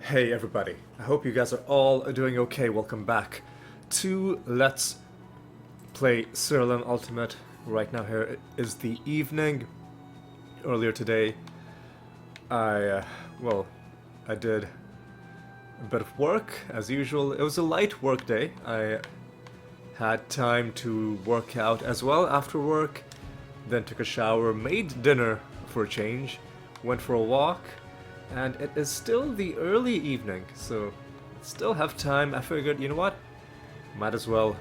Hey everybody, I hope you guys are all doing okay. Welcome back to Let's Play Siralim Ultimate. Right now here is the evening. Earlier today, well, I did a bit of work, as usual. It was a light work day. I had time to work out as well after work, then took a shower, made dinner for a change, went for a walk, and it is still the early evening, so still have time. I figured, you know what? Might as well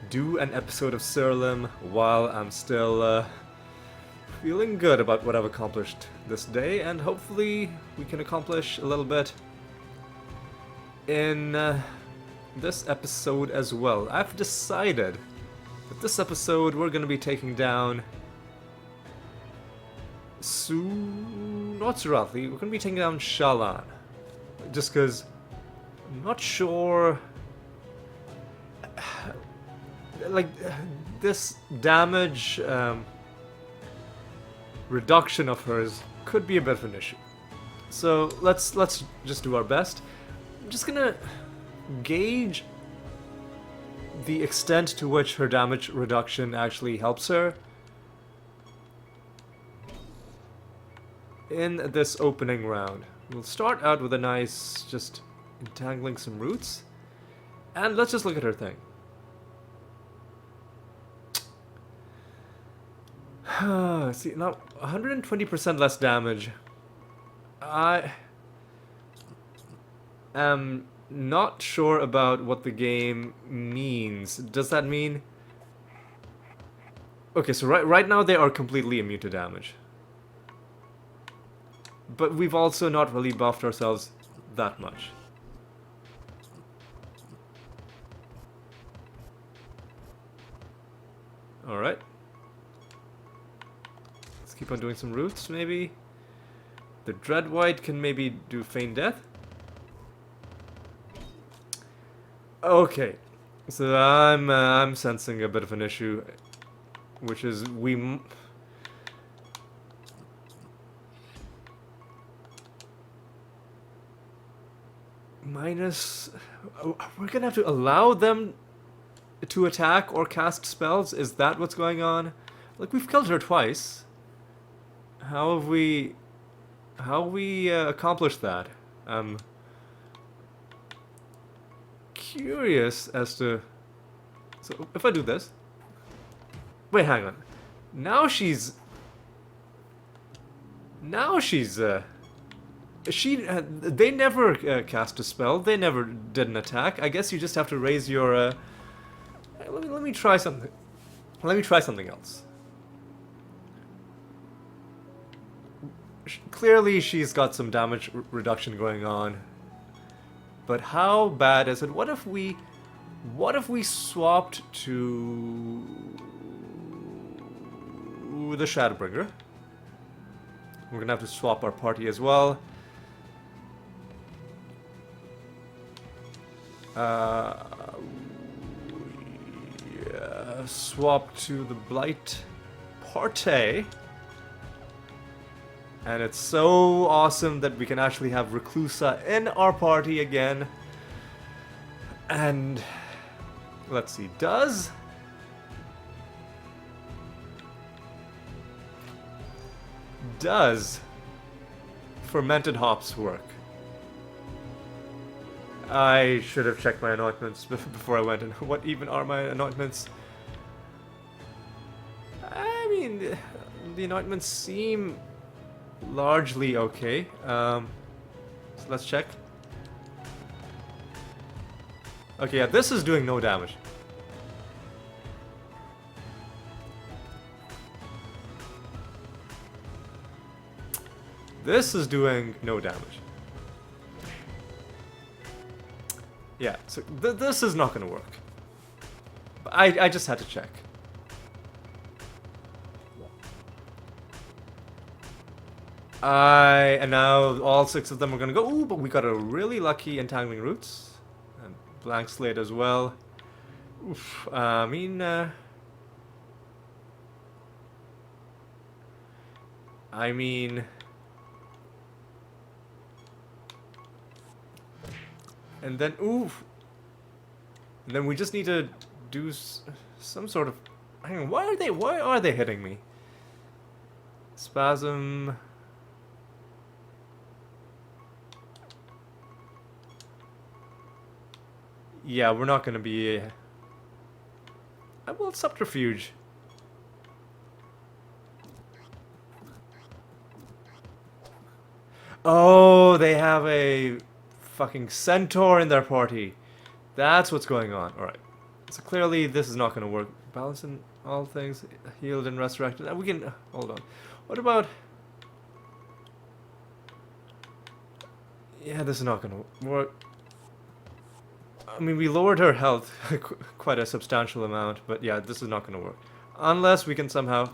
do an episode of Siralim while I'm still feeling good about what I've accomplished this day, and hopefully we can accomplish a little bit in this episode as well. I've decided that this episode we're going to be taking down not Siralim, we're going to be taking down Shallan. Just because I'm not sure. Like, this damage reduction of hers could be a bit of an issue. So let's just do our best. I'm just gonna gauge the extent to which her damage reduction actually helps her in this opening round. We'll start out with a nice, just entangling some roots, and let's just look at her thing. See, now 120% less damage. I am not sure about what the game means. Does that mean... Okay, so right now they are completely immune to damage. But we've also not really buffed ourselves that much. Alright. Let's keep on doing some roots, maybe. The Dreadwhite can maybe do Feign Death. Okay. So I'm sensing a bit of an issue, which is minus... We're gonna have to allow them to attack or cast spells? Is that what's going on? Like, we've killed her twice. How have we accomplished that? I'm curious as to... So, if I do this... Wait, hang on. Now she's... they never cast a spell. They never did an attack. I guess you just have to raise your... Let me try something. Let me try something else. Clearly, she's got some damage reduction going on. But how bad is it? What if we swapped to the Shadowbringer? We're gonna have to swap our party as well. Swap to the Blight Party. And it's so awesome that we can actually have Reclusa in our party again. And let's see, does Fermented Hops work? I should have checked my anointments before I went in. What even are my anointments? I mean, the anointments seem largely okay. So let's check. Okay, yeah, this is doing no damage. This is doing no damage. Yeah, so this is not going to work. But I just had to check. And now all 6 of them are going to go. Ooh, but we got a really lucky Entangling Roots. And Blank Slate as well. Oof, I mean... And then, ooh. And then we just need to do some sort of... Hang on, why are they hitting me? Spasm... Yeah, we're not gonna be... Well, subterfuge. Oh, they have a fucking centaur in their party. That's what's going on. Alright. So clearly this is not gonna work. Balancing all things, healed and resurrected. We can... hold on. What about... Yeah, this is not gonna work. I mean, we lowered her health quite a substantial amount, but yeah, this is not going to work. Unless we can somehow...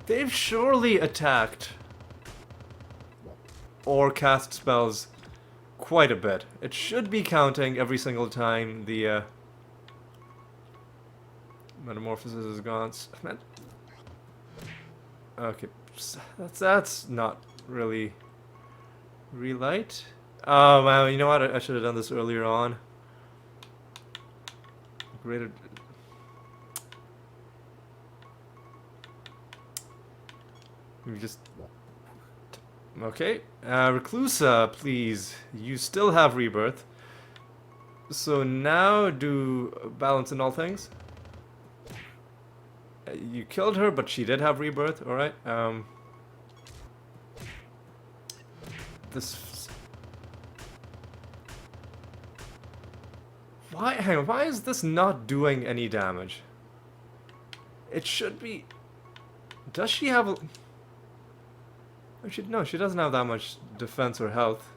They've surely attacked or cast spells quite a bit. It should be counting every single time the metamorphosis is gone. Okay, that's not really relight. Oh man, you know what? I should have done this earlier on. Greater. We just. Okay, Reclusa, please. You still have rebirth. So now do balance in all things. You killed her, but she did have rebirth. All right. This. Why? Hang on. Why is this not doing any damage? It should be. Does she have a? No, she doesn't have that much defense or health.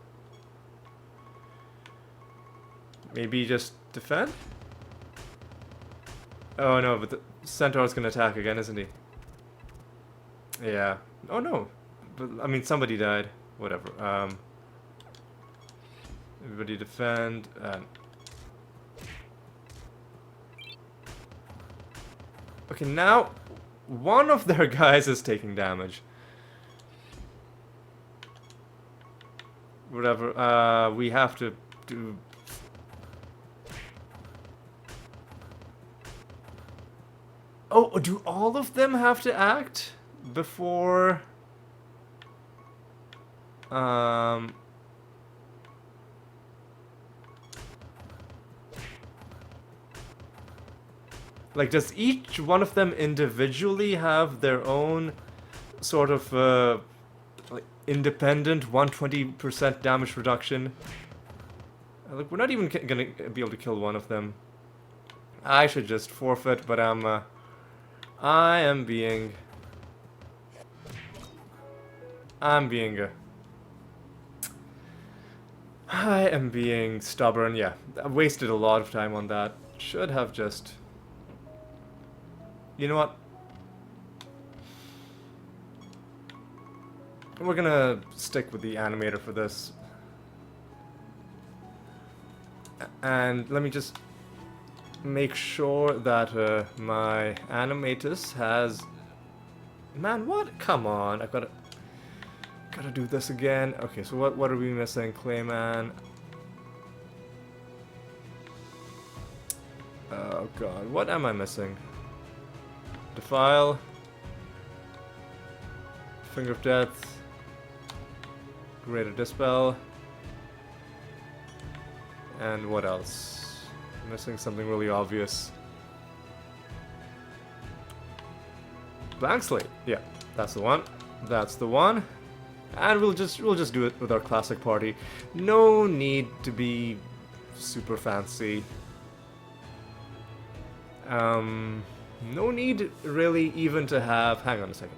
Maybe just defend? Oh no, but the centaur's gonna attack again, isn't he? Yeah. Oh no. But I mean, somebody died. Whatever. Everybody defend. Okay, now one of their guys is taking damage. Whatever, we have to do... Oh, do all of them have to act before... Like, does each one of them individually have their own sort of, like, independent 120% damage reduction? Look, we're not even gonna be able to kill one of them. I should just forfeit, but I am being stubborn. Yeah, I wasted a lot of time on that. Should have just... You know what? We're gonna stick with the animator for this. And let me just make sure that my animatus has... Man, what? Come on, I gotta do this again. Okay, so what are we missing? Clayman. Oh god, what am I missing? Defile. Finger of Death. Greater Dispel. And what else? I'm missing something really obvious. Blank Slate. Yeah, that's the one. That's the one. And we'll just do it with our classic party. No need to be super fancy. No need really even to have... Hang on a second.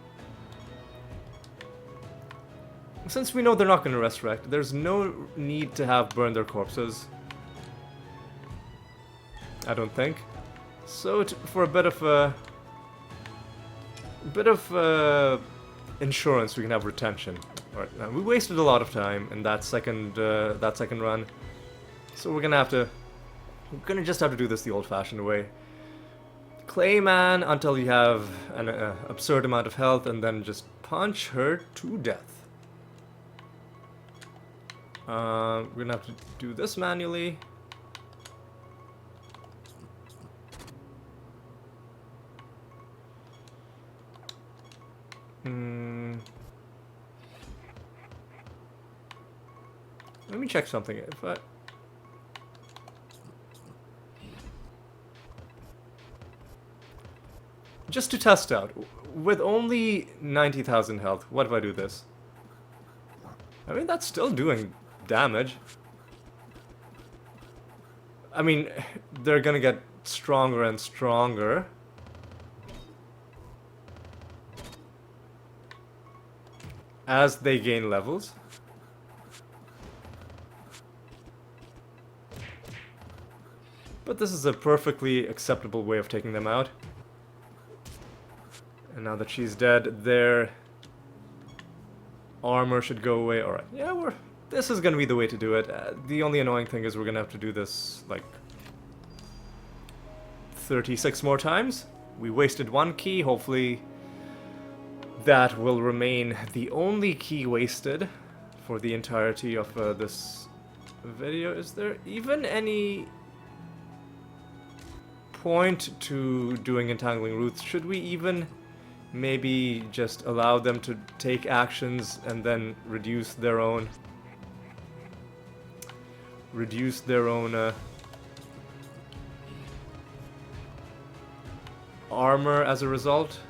Since we know they're not going to resurrect, there's no need to have burned their corpses. I don't think. So for a bit of insurance, we can have retention. Alright, now we wasted a lot of time in that second run. So we're gonna just have to do this the old-fashioned way. Clayman until you have an absurd amount of health, and then just punch her to death. We're gonna have to do this manually. Let me check something. If I... Just to test out, with only 90,000 health, what if I do this? I mean, that's still doing damage. I mean, they're gonna get stronger and stronger. As they gain levels. But this is a perfectly acceptable way of taking them out. And now that she's dead, their armor should go away. Alright, yeah, this is gonna be the way to do it. The only annoying thing is we're gonna have to do this, like, 36 more times. We wasted one key, hopefully that will remain the only key wasted for the entirety of this video. Is there even any point to doing entangling roots? Should we even maybe just allow them to take actions and then reduce their own armor as a result?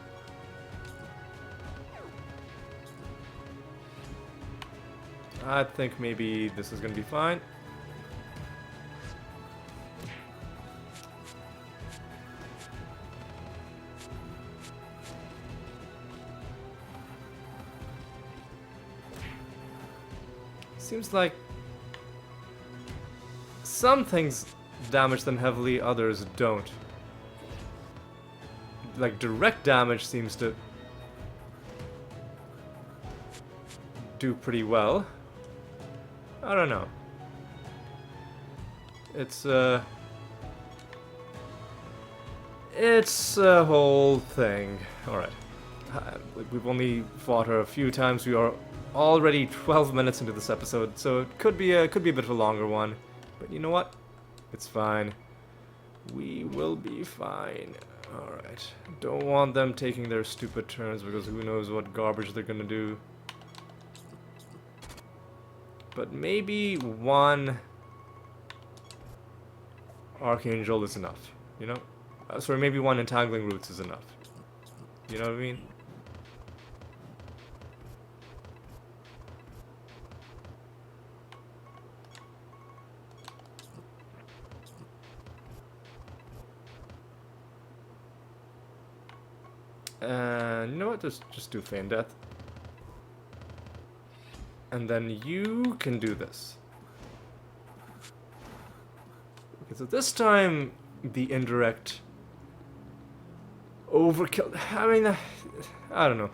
I think maybe this is gonna be fine. Seems like some things damage them heavily, others don't. Like, direct damage seems to do pretty well. I don't know. It's a whole thing. Alright. We've only fought her a few times. We are already 12 minutes into this episode, so it could be a bit of a longer one. But you know what? It's fine. We will be fine. Alright. Don't want them taking their stupid turns, because who knows what garbage they're gonna do. But maybe one Archangel is enough, you know? Sorry, maybe one Entangling Roots is enough. You know what I mean? And you know what? Just do Feign Death. And then you can do this. Okay, so this time the indirect overkill. I mean, I don't know.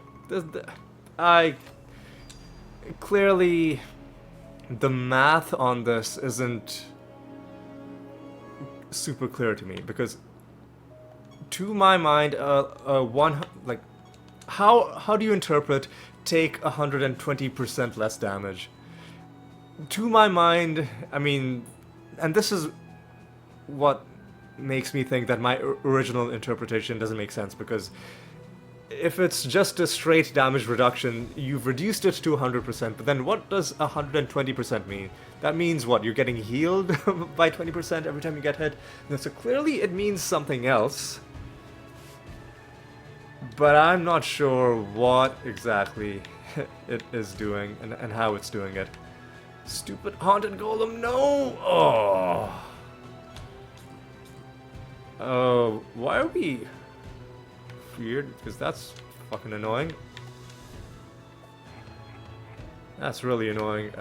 Clearly the math on this isn't super clear to me, because to my mind, how do you interpret take 120% less damage? To my mind, I mean, and this is what makes me think that my original interpretation doesn't make sense, because if it's just a straight damage reduction, you've reduced it to 100%, but then what does 120% mean? That means what? You're getting healed by 20% every time you get hit? So clearly it means something else. But I'm not sure what exactly it is doing and how it's doing it. Stupid haunted golem, no! Oh! Oh, why are we weird? Because that's fucking annoying. That's really annoying.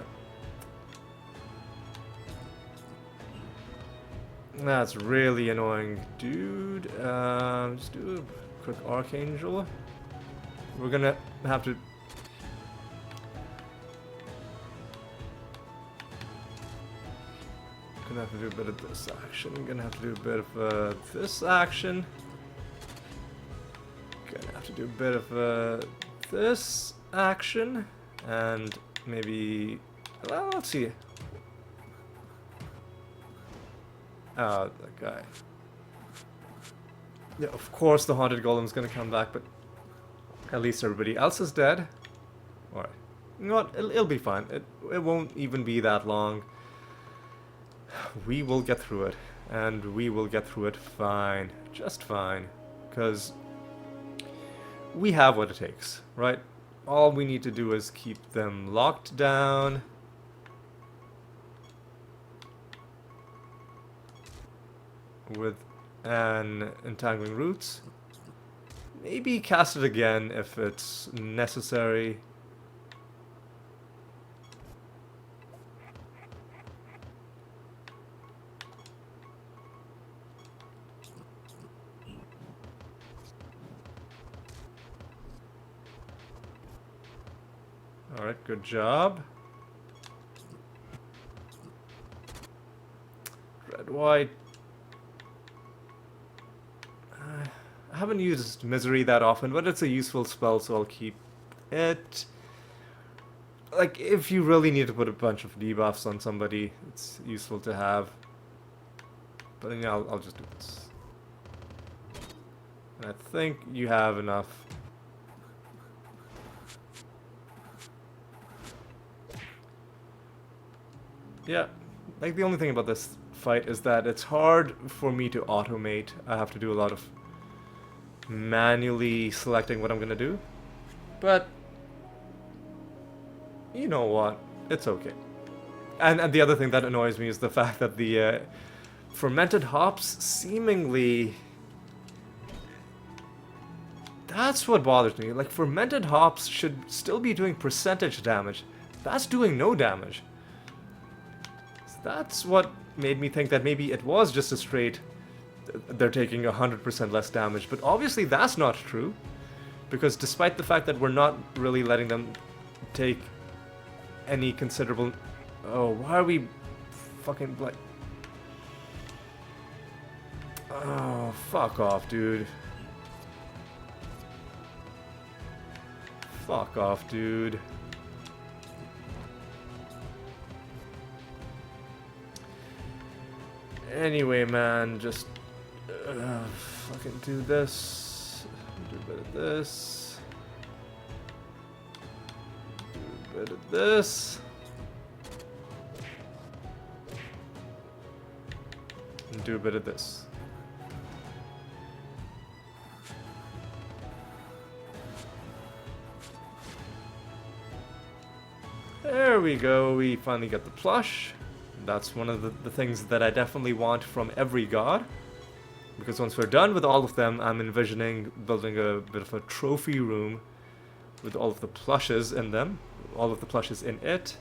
That's really annoying, dude. Just do a quick Archangel. We're gonna have to Gonna have to do a bit of this action. Gonna have to do a bit of this action. Gonna have to do a bit of this action. And maybe... Well, let's see. Oh, that guy. Yeah, of course the haunted golem's gonna come back, but at least everybody else is dead. Alright. You know what? It'll be fine. It won't even be that long. We will get through it. And we will get through it fine. Just fine. Because we have what it takes, right? All we need to do is keep them locked down. With an entangling roots. Maybe cast it again if it's necessary. Alright, good job. Red, white. I haven't used Misery that often, but it's a useful spell, so I'll keep it. Like, if you really need to put a bunch of debuffs on somebody, it's useful to have. But then I'll just do this. And I think you have enough. Yeah, like the only thing about this fight is that it's hard for me to automate. I have to do a lot of manually selecting what I'm gonna do. But you know what? It's okay. And the other thing that annoys me is the fact that the fermented hops seemingly... That's what bothers me. Like, fermented hops should still be doing percentage damage. That's doing no damage. That's what made me think that maybe it was just a straight... They're taking 100% less damage. But obviously that's not true. Because despite the fact that we're not really letting them take any considerable... Oh, why are we fucking like... Oh, fuck off, dude. Fuck off, dude. Anyway, man, just fucking do this. Do a bit of this. Do a bit of this. And do a bit of this. There we go, we finally get the plush. That's one of the things that I definitely want from every god. Because once we're done with all of them, I'm envisioning building a bit of a trophy room with all of the plushes in them. All of the plushes in it.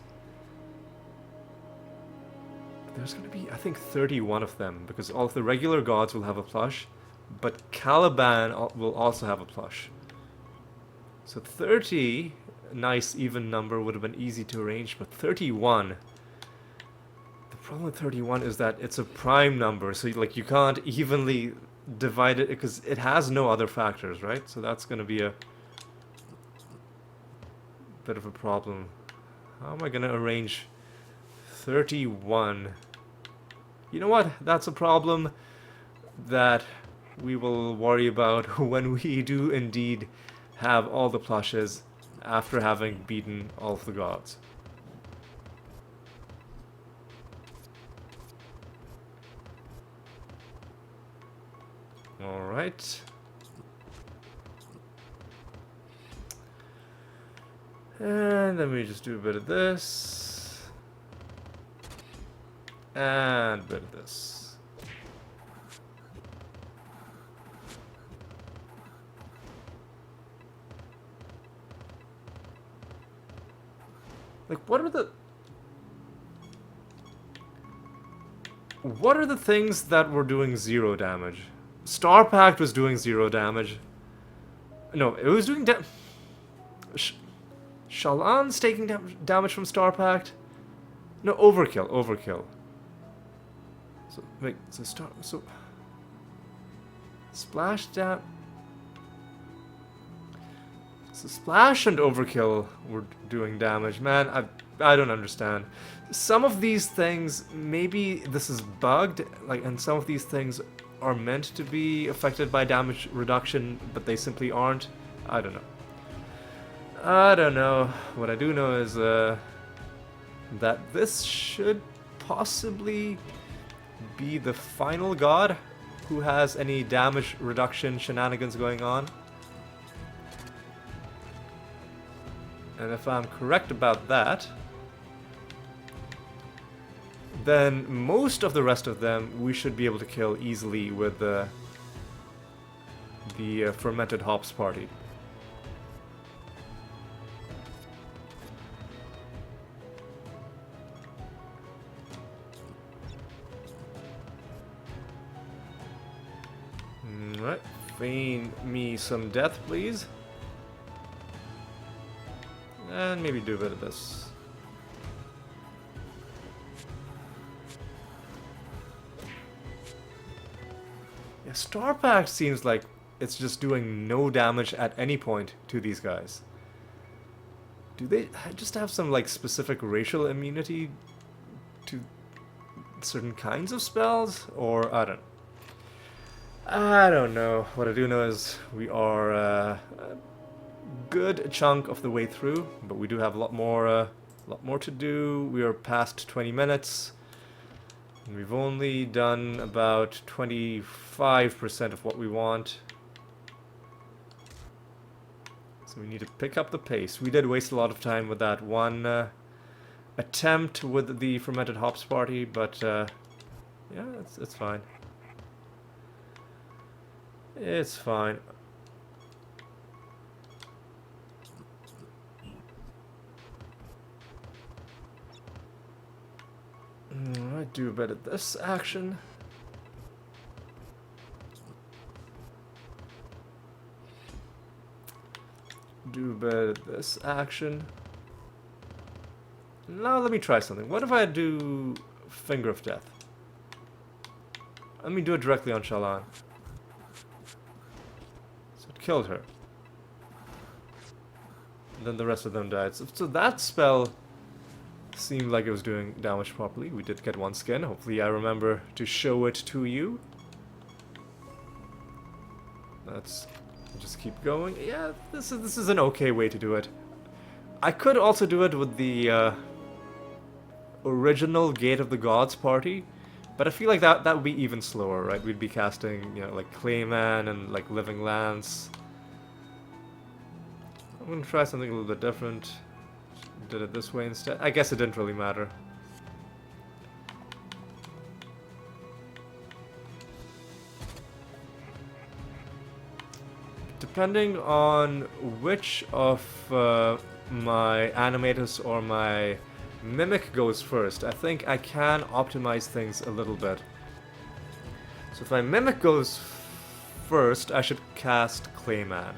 There's going to be, I think, 31 of them. Because all of the regular gods will have a plush. But Caliban will also have a plush. So 30, nice even number, would have been easy to arrange. But 31... The problem with 31 is that it's a prime number, so like you can't evenly divide it because it has no other factors, right? So that's going to be a bit of a problem. How am I going to arrange 31? You know what? That's a problem that we will worry about when we do indeed have all the plushes after having beaten all of the gods. Alright. And then we just do a bit of this. And a bit of this. Like, what are the things that were doing 0 damage? Star Pact was doing 0 damage. No, it was doing Shallan's taking damage from Star Pact? No, Overkill. So wait, so start. So splash down. So splash and overkill were doing damage. Man, I don't understand. Some of these things, maybe this is bugged, like, and some of these things are meant to be affected by damage reduction, but they simply aren't. I don't know. I don't know. What I do know is that this should possibly be the final god who has any damage reduction shenanigans going on. And if I'm correct about that, then most of the rest of them we should be able to kill easily with the Fermented Hops party. Alright, feign me some death, please. And maybe do a bit of this. Yeah, Star Pact seems like it's just doing no damage at any point to these guys. Do they just have some like specific racial immunity to certain kinds of spells? Or I don't know. What I do know is we are a good chunk of the way through, but we do have a lot more to do. We are past 20 minutes. And we've only done about 25% of what we want. So we need to pick up the pace. We did waste a lot of time with that one attempt with the Fermented Hops party, but yeah, it's fine. It's fine. Alright, do a bit of this action. Do a bit of this action. Now let me try something. What if I do Finger of Death? Let me do it directly on Shallan. So it killed her. And then the rest of them died. So that spell seemed like it was doing damage properly. We did get one skin. Hopefully I remember to show it to you. Let's just keep going. Yeah, this is an okay way to do it. I could also do it with the original Gate of the Gods party, but I feel like that would be even slower, right? We'd be casting, you know, like Clayman and like Living Lance. I'm gonna try something a little bit different. Did it this way instead. I guess it didn't really matter. Depending on which of my animators or my mimic goes first, I think I can optimize things a little bit. So if my mimic goes first, I should cast Clayman.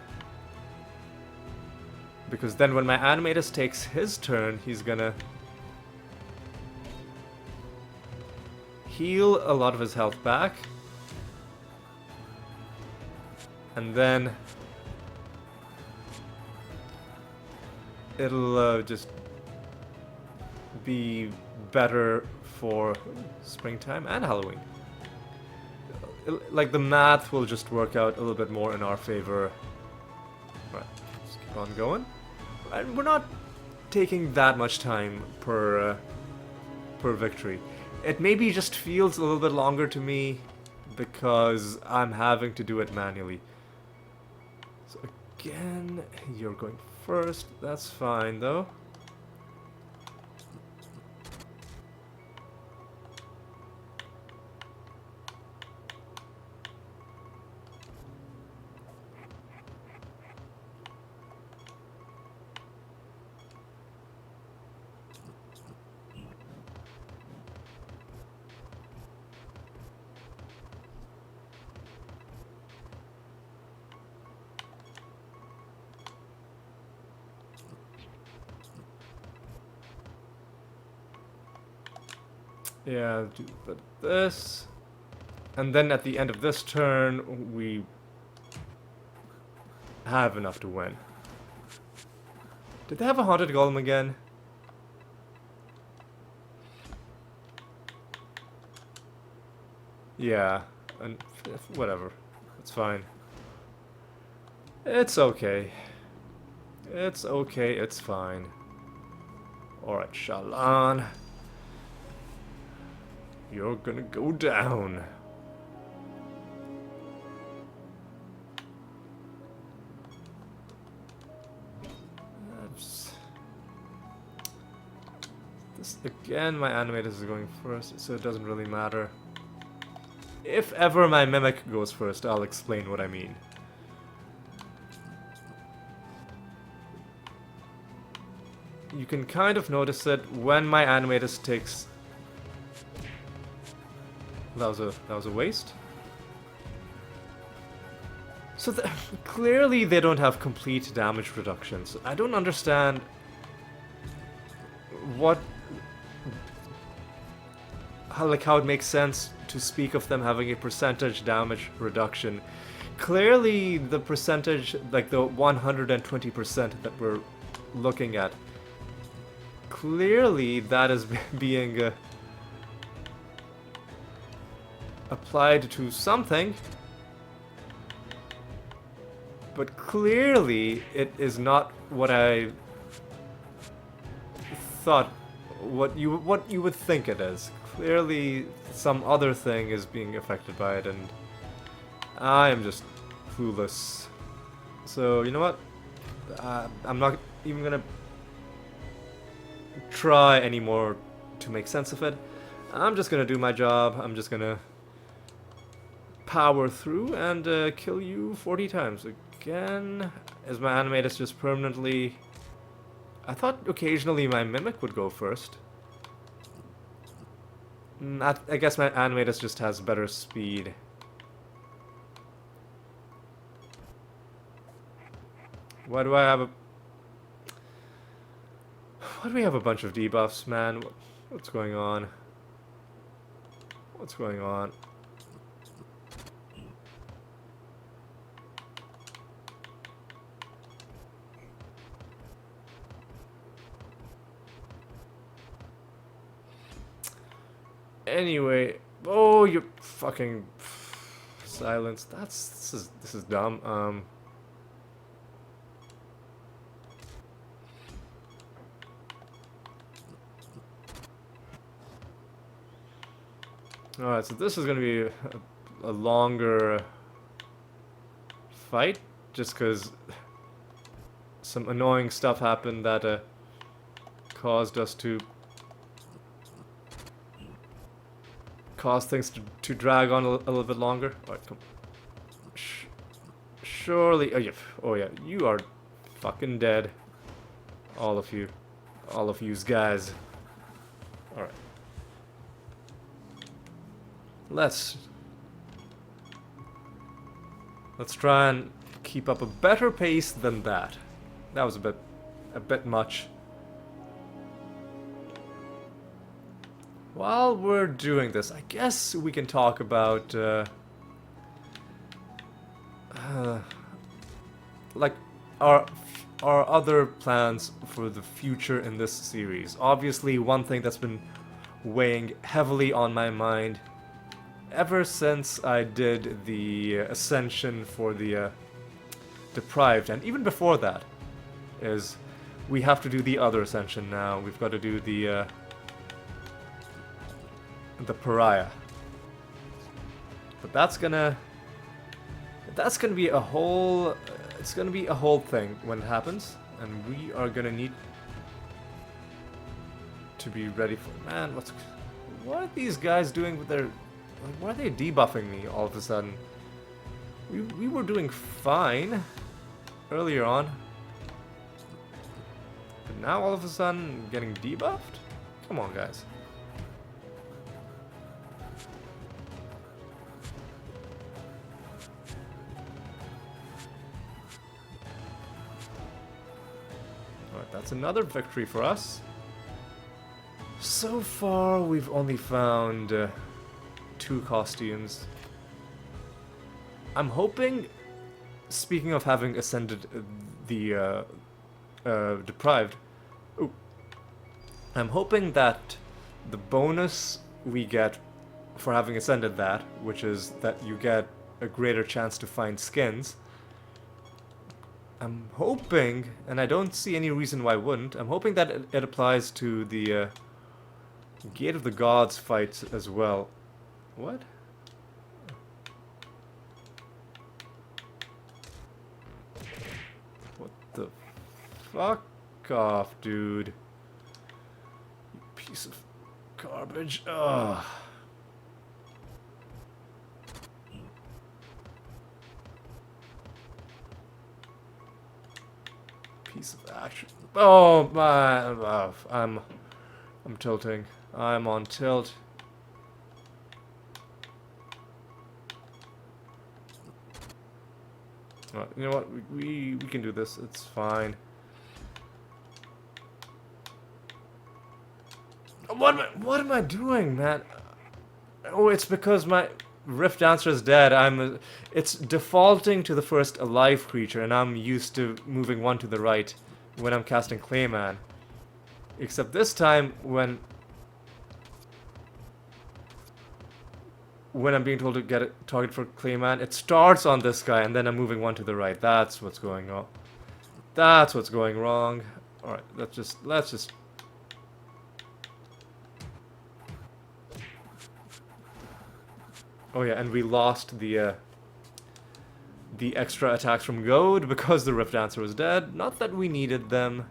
Because then when my animator takes his turn, he's gonna heal a lot of his health back. And then it'll just be better for springtime and Halloween. Like the math will just work out a little bit more in our favor. Right, let's keep on going. And we're not taking that much time per victory. It maybe just feels a little bit longer to me because I'm having to do it manually. So again, you're going first. That's fine though. Yeah, do this. And then at the end of this turn, we have enough to win. Did they have a haunted golem again? Yeah, and whatever. It's fine. It's okay. It's okay, it's fine. Alright, Shallan. You're gonna go down. This again, my animator is going first, so it doesn't really matter. If ever my mimic goes first, I'll explain what I mean. You can kind of notice it when my animator takes... That was a waste. So clearly they don't have complete damage reduction. So I don't understand how it makes sense to speak of them having a percentage damage reduction. Clearly the percentage, like the 120% that we're looking at, clearly that is being applied to something, but clearly it is not what I thought, what you would think it is. Clearly some other thing is being affected by it, and I am just clueless. So you know what? I'm not even gonna try anymore to make sense of it. I'm just gonna do my job. I'm just gonna power through and kill you 40 times. Again, is my animator just permanently... I thought occasionally my mimic would go first. I guess my animator just has better speed. Why do we have a bunch of debuffs, man? What's going on? What's going on? Anyway, oh, you fucking silence. This is dumb. Alright, so this is gonna be a longer fight, just because some annoying stuff happened that caused us to cause things to drag on a little bit longer. Alright, come. Surely, oh yeah, you are fucking dead. All of yous guys. Alright. Let's try and keep up a better pace than that. That was a bit much. While we're doing this, I guess we can talk about like our other plans for the future in this series. Obviously, one thing that's been weighing heavily on my mind ever since I did the Ascension for the Deprived, and even before that, is we have to do the other Ascension now. We've got to do the Pariah. But that's gonna be a whole... it's gonna be a whole thing when it happens, and we are gonna need to be ready for... Man, what are these guys doing with their... Like, why are they debuffing me all of a sudden? We were doing fine earlier on. But now all of a sudden getting debuffed? Come on, guys. Alright, that's another victory for us. So far, we've only found 2 costumes. I'm hoping, speaking of having ascended the deprived, ooh, I'm hoping that the bonus we get for having ascended that, which is that you get a greater chance to find skins, I'm hoping, and I don't see any reason why I wouldn't, I'm hoping that it applies to the Gate of the Gods fights as well. What? What the fuck off, dude. You piece of garbage. Ugh. Piece of action. Oh my! I'm tilting. I'm on tilt. Well, you know what? We can do this. It's fine. What am I doing, man? Oh, it's because my Rift Dancer is dead. It's defaulting to the first alive creature, and I'm used to moving one to the right when I'm casting Clayman. Except this time, when I'm being told to get a target for Clayman, it starts on this guy, and then I'm moving one to the right. That's what's going on. That's what's going wrong. All right, let's just. Oh yeah, and we lost the extra attacks from Goad because the Rift Dancer was dead. Not that we needed them.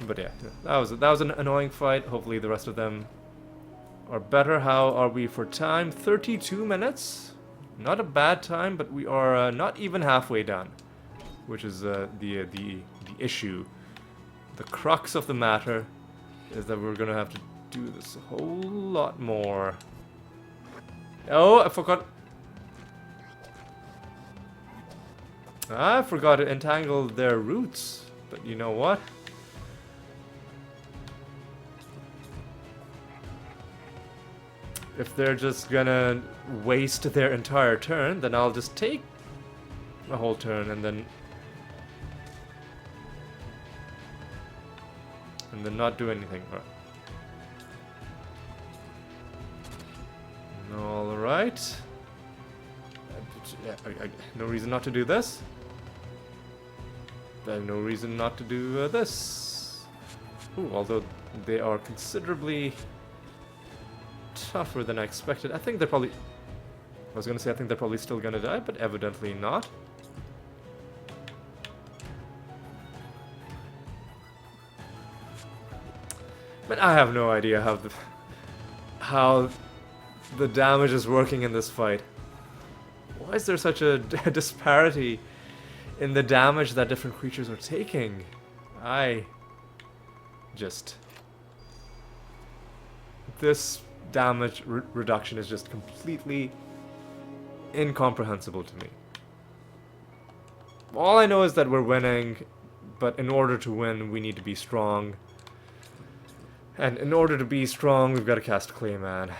But yeah, that was an annoying fight. Hopefully the rest of them are better. How are we for time? 32 minutes? Not a bad time, but we are not even halfway done. Which is the issue. The crux of the matter is that we're gonna have to do this a whole lot more. Oh, I forgot. I forgot to entangle their roots. But you know what? If they're just gonna waste their entire turn, then I'll just take a whole turn and then not do anything. All right. No reason not to do this. I have no reason not to do this. Ooh, although they are considerably tougher than I expected. I think they're probably... I was gonna say I think they're probably still gonna die, but evidently not. But I have no idea how the damage is working in this fight. Why is there such a disparity in the damage that different creatures are taking? This damage reduction is just completely incomprehensible to me. All I know is that we're winning, but in order to win, we need to be strong. And in order to be strong, we've got to cast Clayman.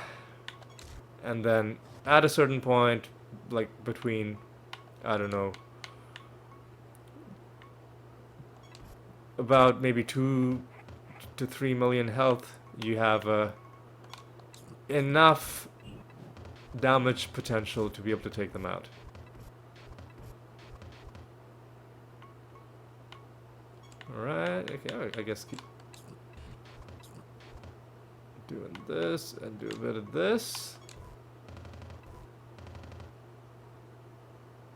And then, at a certain point, like between, I don't know, about maybe 2 to 3 million health, you have enough damage potential to be able to take them out. Alright, okay, I guess keep doing this and do a bit of this.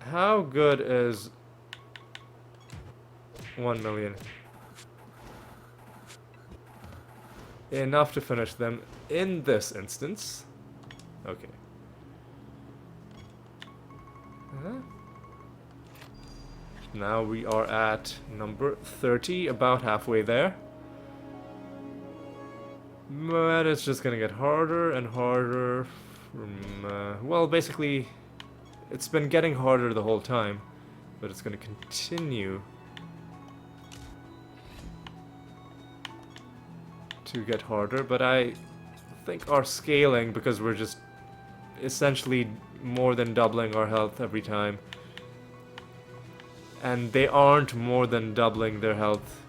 How good is 1 million? Enough to finish them in this instance. Okay. Now we are at number 30, about halfway there. But it's just gonna get harder and harder from, well, basically, it's been getting harder the whole time, but it's gonna continue. to get harder, but I think our scaling, because we're just essentially more than doubling our health every time, and they aren't more than doubling their health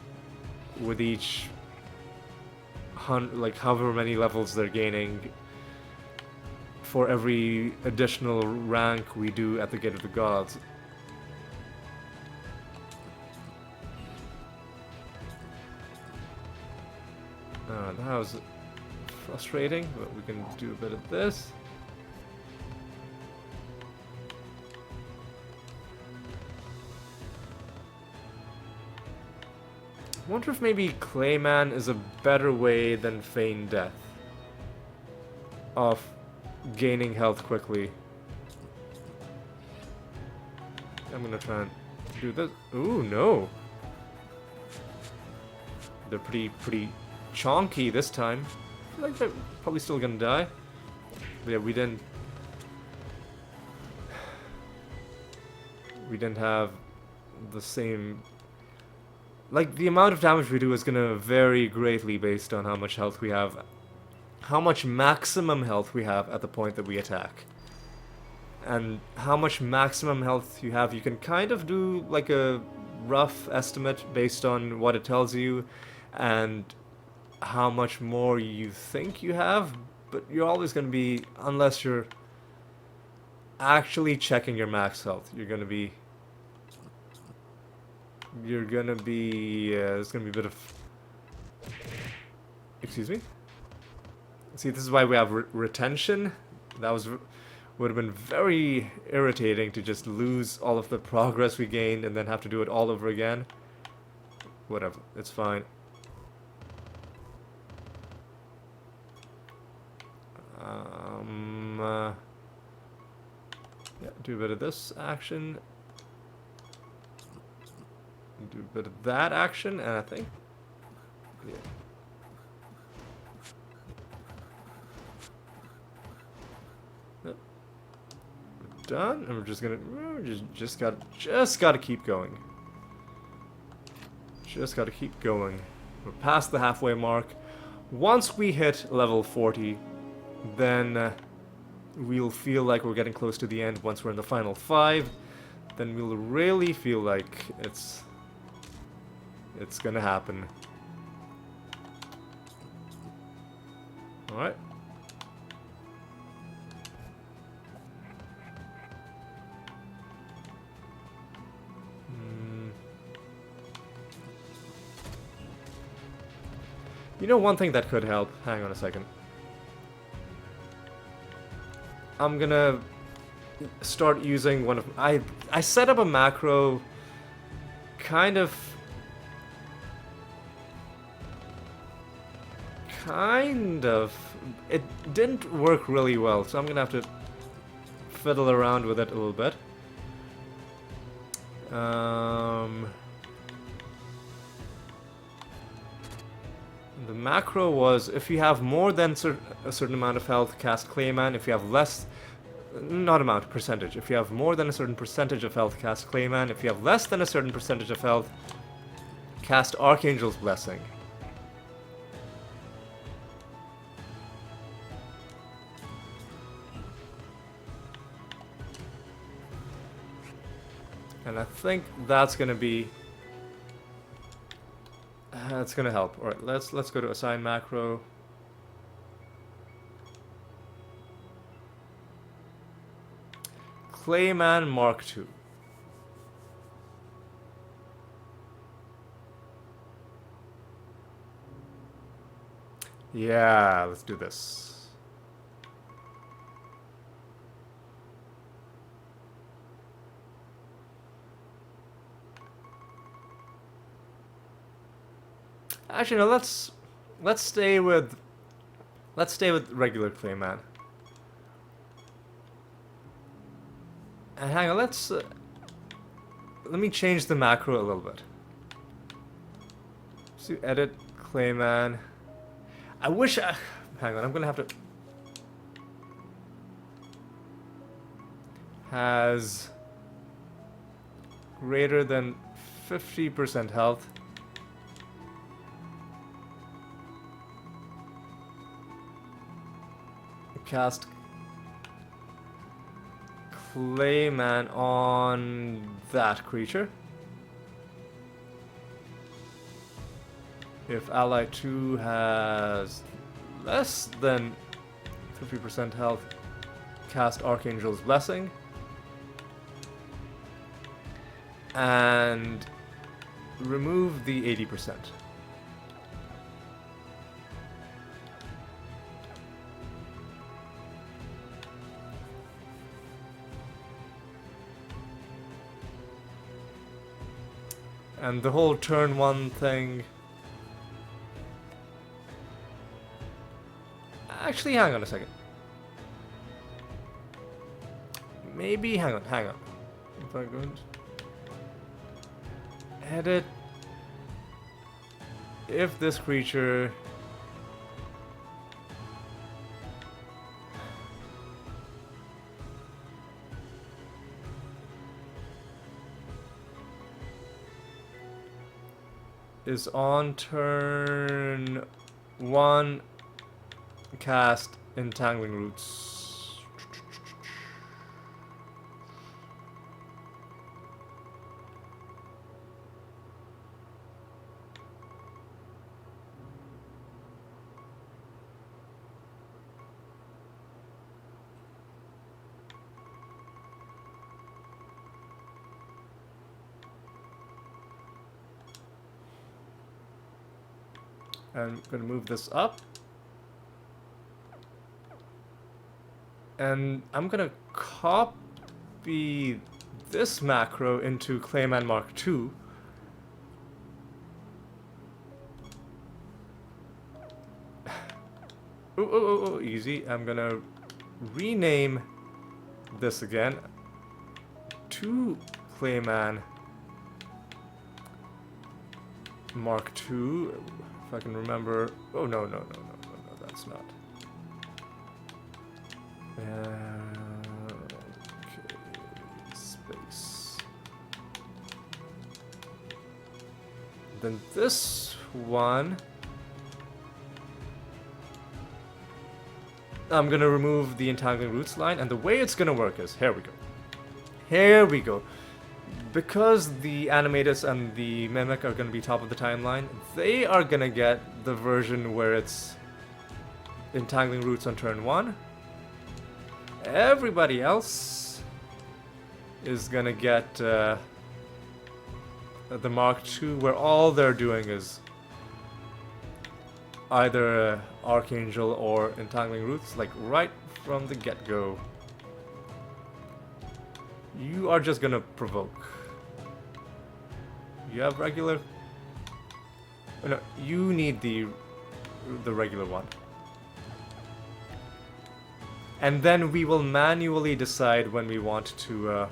with each like however many levels they're gaining for every additional rank we do at the Gate of the Gods. That was frustrating, but we can do a bit of this. I wonder if maybe Clayman is a better way than Feign Death of gaining health quickly. I'm gonna try and do this. Ooh, no. They're pretty chonky this time. I feel like they're probably still gonna die. But yeah, we didn't have the same... Like, the amount of damage we do is gonna vary greatly based on how much health we have. How much maximum health we have at the point that we attack. And how much maximum health you have, you can kind of do like a rough estimate based on what it tells you and how much more you think you have, but you're always going to be, unless you're actually checking your max health, there's going to be a bit of... Excuse me? See, this is why we have retention. That would have been very irritating to just lose all of the progress we gained and then have to do it all over again. Whatever, it's fine. Yeah, do a bit of this action. Do a bit of that action, and I think... Yeah. Done, and we're just gonna just gotta keep going. Just gotta keep going. We're past the halfway mark. Once we hit level 40, then we'll feel like we're getting close to the end. Once we're in the final 5, then we'll really feel like it's gonna happen. All right. You know, one thing that could help. Hang on a second. I'm gonna start using one of... I set up a macro kind of... It didn't work really well, so I'm gonna have to fiddle around with it a little bit. The macro was, if you have more than a certain amount of health, cast Clayman. If you have less, not amount, percentage. If you have more than a certain percentage of health, cast Clayman. If you have less than a certain percentage of health, cast Archangel's Blessing. And I think that's gonna be... That's gonna help. All right, let's go to assign macro. Clayman Mark II. Yeah, let's do this. Actually, no. Let's stay with regular Clayman. And hang on, let me change the macro a little bit. So edit Clayman. I wish hang on, I'm gonna have to... Has greater than 50% health. cast Clayman on that creature. If ally 2 has less than 50% health, cast Archangel's Blessing. And remove the 80%. And the whole turn 1 thing... Actually, hang on a second. Maybe, hang on. If I go into edit, if this creature is on turn 1, cast Entangling Roots. I'm going to move this up. And I'm going to copy this macro into Clayman Mark II. Oh, easy. I'm going to rename this again to Clayman Mark II. If I can remember. Oh, no, that's not. Okay, space. Then this one, I'm gonna remove the Entangling Roots line, and the way it's gonna work is, here we go. Because the Animators and the Mimic are gonna be top of the timeline, they are gonna get the version where it's Entangling Roots on turn 1. Everybody else is gonna get the Mark II, where all they're doing is either Archangel or Entangling Roots, like right from the get-go. You are just gonna provoke. You have regular? Oh, no, you need the regular one. And then we will manually decide when we want to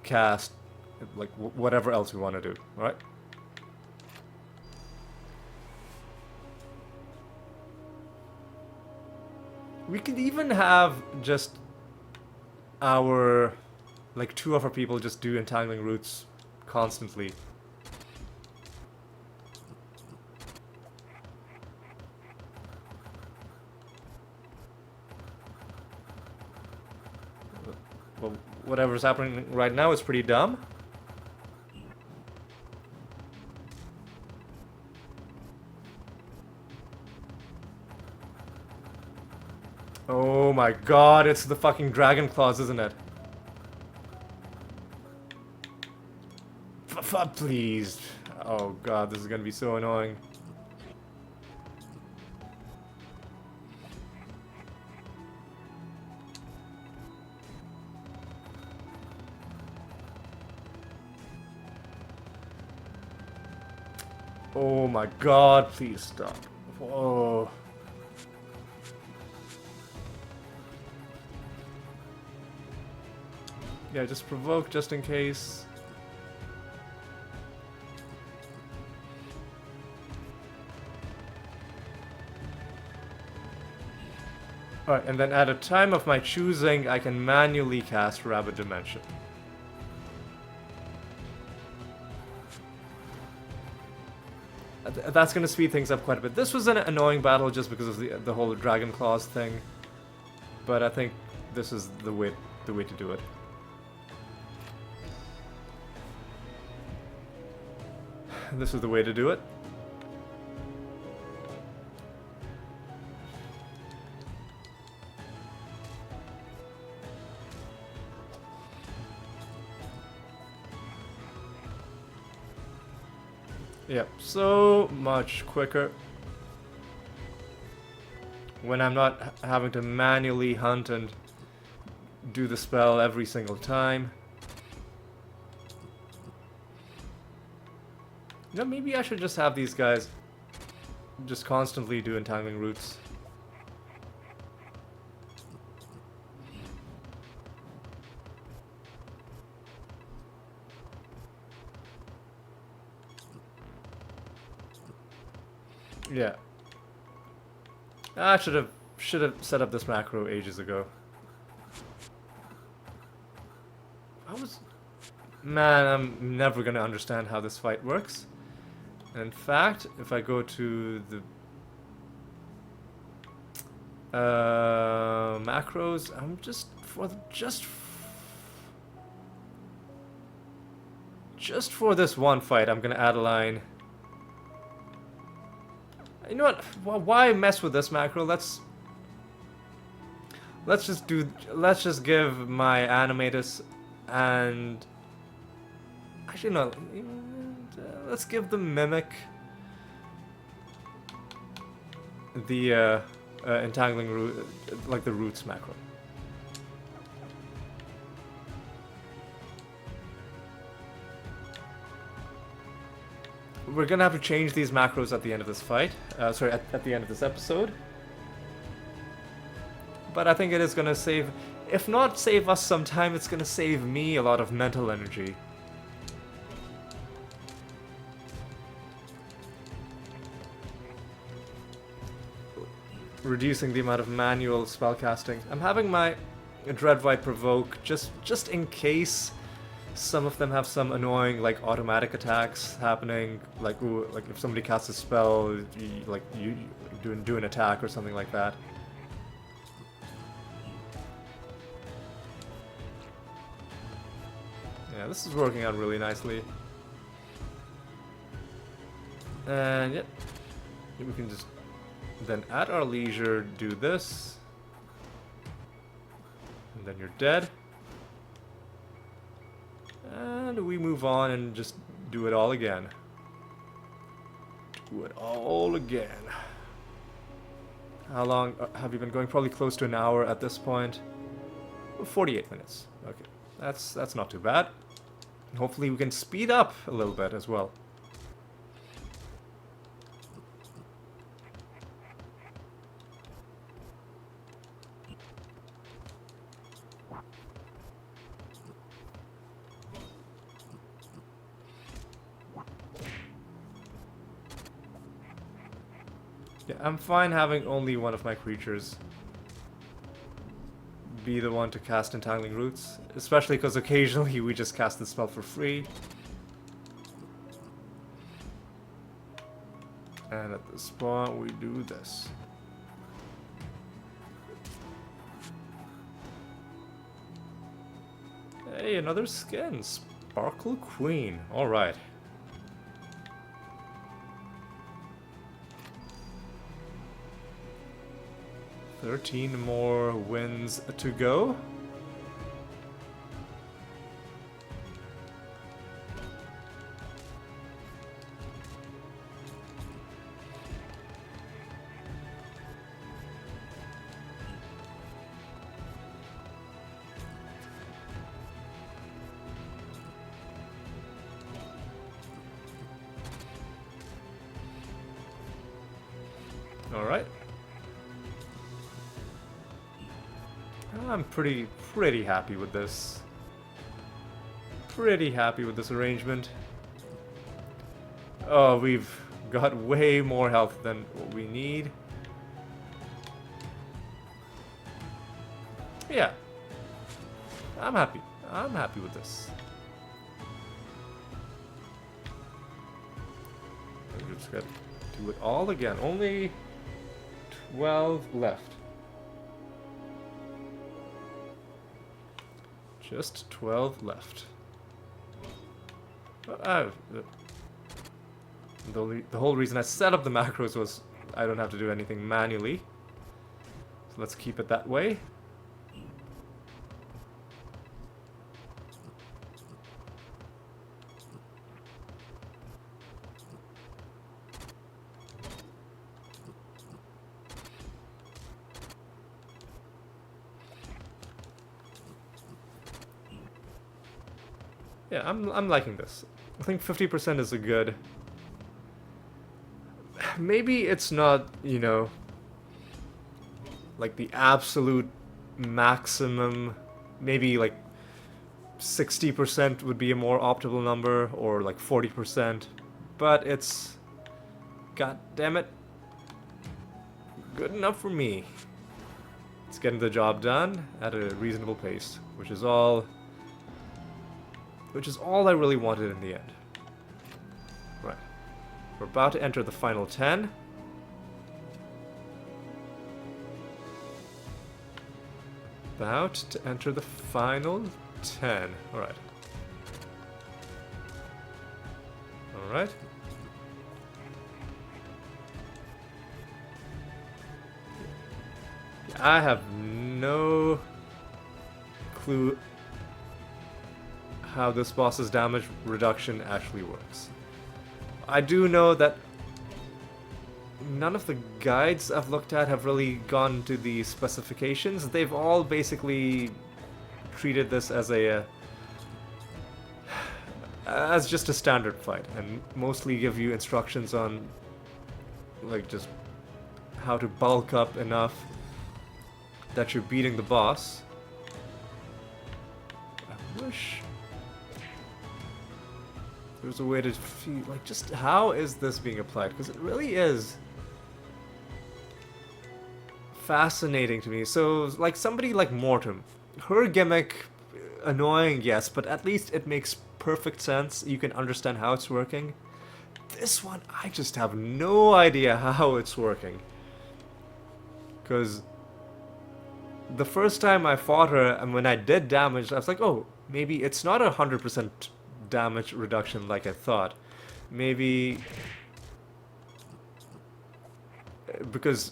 cast like whatever else we want to do, right? We could even have just our, like, 2 of our people just do Entangling Roots constantly. Well, whatever's happening right now is pretty dumb. Oh my god, it's the fucking Dragon Claws, isn't it? Please. Oh god, this is gonna be so annoying. Oh my god, please stop. Whoa. Yeah, just provoke just in case. Alright, and then at a time of my choosing, I can manually cast Rabid Dimension. That's going to speed things up quite a bit. This was an annoying battle just because of the whole Dragon Claws thing, but I think this is the way to do it. This is the way to do it. Yep, so much quicker when I'm not having to manually hunt and do the spell every single time. You know, maybe I should just have these guys just constantly do entangling roots. Yeah. I should have set up this macro ages ago. Man, I'm never gonna understand how this fight works. And in fact, if I go to the macros, I'm just for this one fight, I'm gonna add a line. You know what? Why mess with this macro? Let's just give my animators and actually no. Let's give the mimic the entangling root, like the roots macro. We're gonna have to change these macros at the end of this fight. Sorry, at the end of this episode. But I think it is gonna save, if not save us some time, it's gonna save me a lot of mental energy. Reducing the amount of manual spellcasting. I'm having my Dreadvite provoke just in case some of them have some annoying like automatic attacks happening. Like ooh, like if somebody casts a spell, you do an attack or something like that. Yeah, this is working out really nicely. And yep, we can just then at our leisure do this. And then you're dead. And we move on and just do it all again. Do it all again. How long have you been going? Probably close to an hour at this point. 48 minutes. Okay, that's not too bad. Hopefully we can speed up a little bit as well. Yeah, I'm fine having only one of my creatures be the one to cast Entangling Roots, especially because occasionally we just cast the spell for free. And at the spawn we do this. Hey, another skin! Sparkle Queen. Alright. $13 more wins to go. All right. I'm pretty happy with this. Pretty happy with this arrangement. Oh, we've got way more health than what we need. Yeah. I'm happy. I'm happy with this. Let's do it all again. Only 12 left. Just 12 left. But the whole reason I set up the macros was I don't have to do anything manually. So let's keep it that way. Yeah, I'm liking this. I think 50% is a good... Maybe it's not, you know, like the absolute maximum. Maybe like 60% would be a more optimal number, or like 40%. But it's, god damn it, good enough for me. It's getting the job done at a reasonable pace, which is all I really wanted in the end. Right. We're about to enter the final 10. About to enter the final 10. Alright. Alright. I have no clue how this boss's damage reduction actually works. I do know that none of the guides I've looked at have really gone to the specifications. They've all basically treated this as as just a standard fight, and mostly give you instructions on like just how to bulk up enough that you're beating the boss. I wish there's a way to feel, like, just how is this being applied? Because it really is fascinating to me. So, like, somebody like Mortem, her gimmick, annoying, yes, but at least it makes perfect sense. You can understand how it's working. This one, I just have no idea how it's working. Because the first time I fought her, and when I did damage, I was like, oh, maybe it's not 100% damage reduction like I thought. Maybe because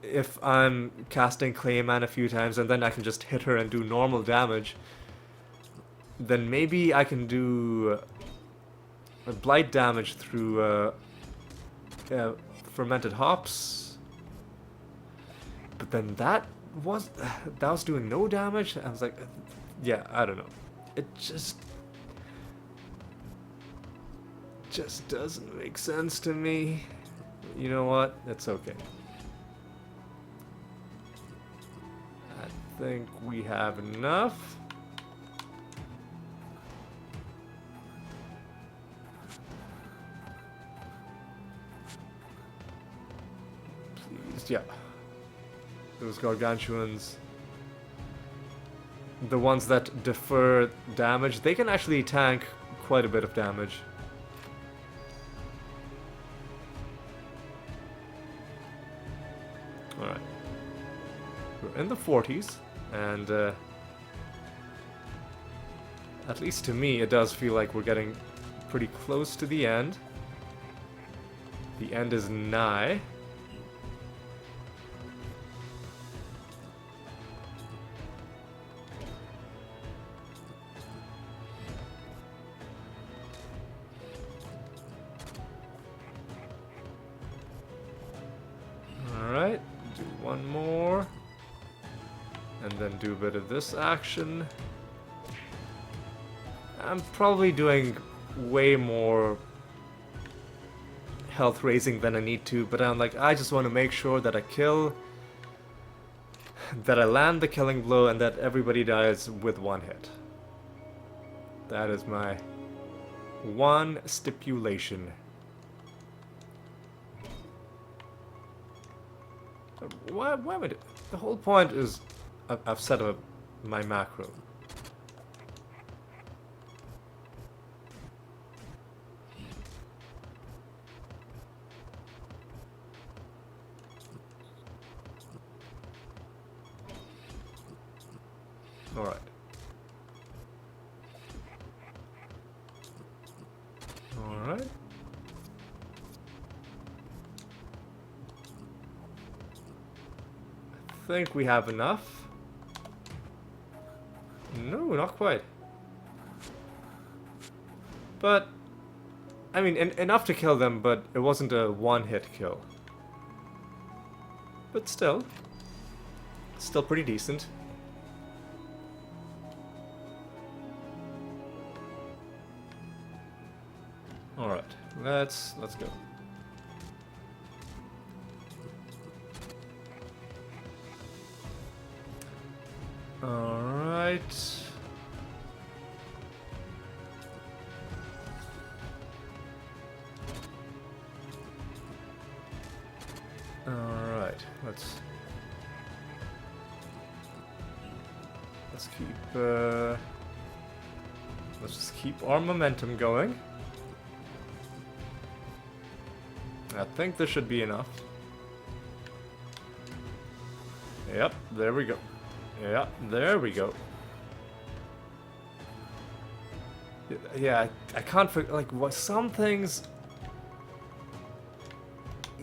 if I'm casting Clayman a few times and then I can just hit her and do normal damage, then maybe I can do blight damage through Fermented Hops. But then that was doing no damage. I was like, yeah, I don't know. It just doesn't make sense to me. You know what? It's okay. I think we have enough. Please, yeah. Those gargantuans, the ones that defer damage, they can actually tank quite a bit of damage. Alright. We're in the 40s, and at least to me it does feel like we're getting pretty close to the end. The end is nigh. Alright, do one more. And then do a bit of this action. I'm probably doing way more health raising than I need to, but I'm like, I just want to make sure that I kill, that I land the killing blow, and that everybody dies with one hit. That is my one stipulation. Why am I doing? The whole point is I've set up my macro. Alright. Alright. I think we have enough. No, not quite. But, I mean, enough to kill them, but it wasn't a one-hit kill. But still pretty decent. All right, let's go. All right. All right, let's keep let's just keep our momentum going. I think this should be enough. Yep, there we go. Yep, there we go. Yeah, I can't forget, like, what some things,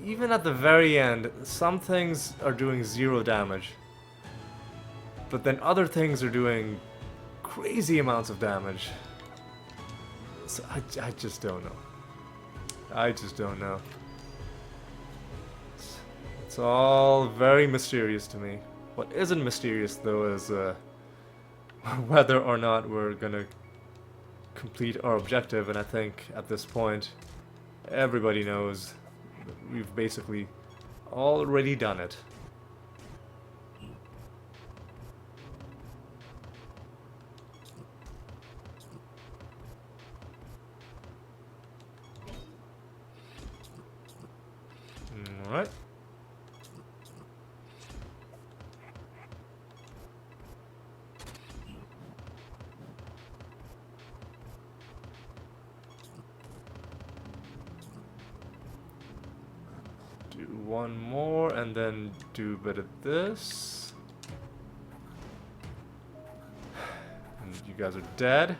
even at the very end, some things are doing 0 damage. But then other things are doing crazy amounts of damage. So I just don't know. I just don't know. It's all very mysterious to me. What isn't mysterious, though, is whether or not we're gonna complete our objective, and I think at this point everybody knows that we've basically already done it. Alright. Do one more and then do a bit of this. And you guys are dead.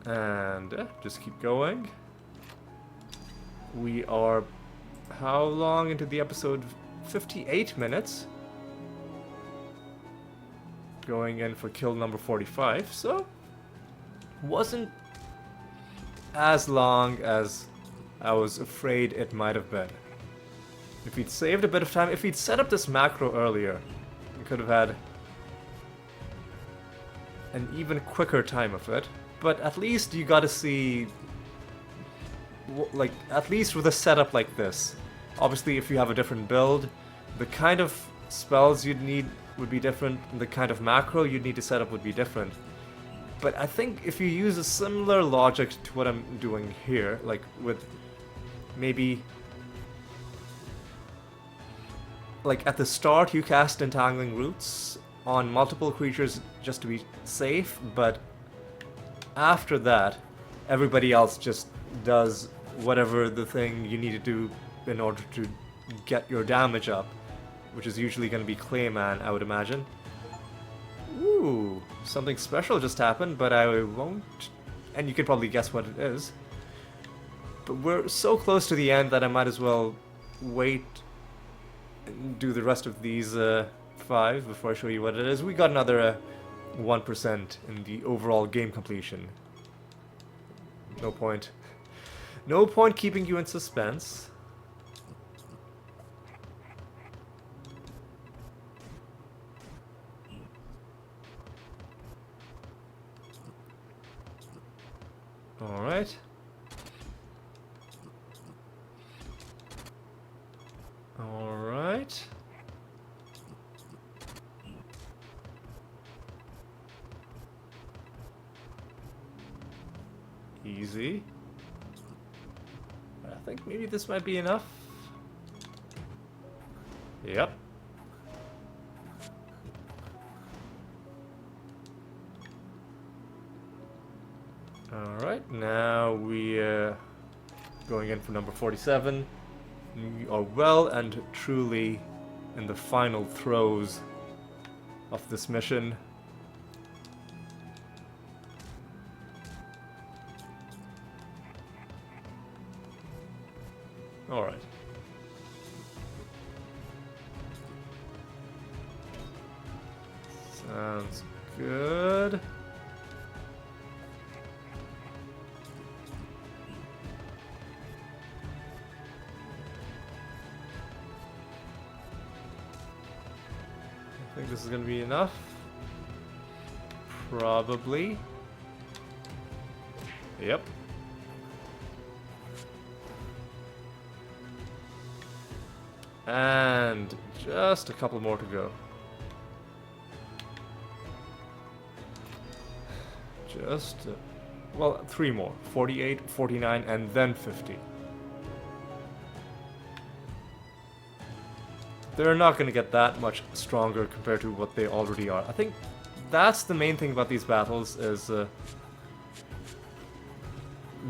And just keep going. We are how long into the episode? 58 minutes. Going in for kill number 45, so wasn't as long as I was afraid it might have been. If he'd saved a bit of time, if he'd set up this macro earlier, we could have had an even quicker time of it. But at least you got to see, like, at least with a setup like this. Obviously, if you have a different build, the kind of spells you'd need would be different, and the kind of macro you'd need to set up would be different. But I think if you use a similar logic to what I'm doing here, like with maybe, like at the start you cast Entangling Roots on multiple creatures just to be safe, but after that, everybody else just does whatever the thing you need to do in order to get your damage up, which is usually going to be Clayman, I would imagine. Ooh, something special just happened, but I won't... And you can probably guess what it is. But we're so close to the end that I might as well wait and do the rest of these 5 before I show you what it is. We got another 1% in the overall game completion. No point. No point keeping you in suspense. Alright. Alright. Easy. I think maybe this might be enough. Yep. Alright, now we going in for number 47. We are well and truly in the final throes of this mission. Alright. Sounds good. I think this is gonna be enough. Probably. Yep. And just a couple more to go. Just, well, 3 more. 48, 49, and then 50. They're not going to get that much stronger compared to what they already are. I think that's the main thing about these battles is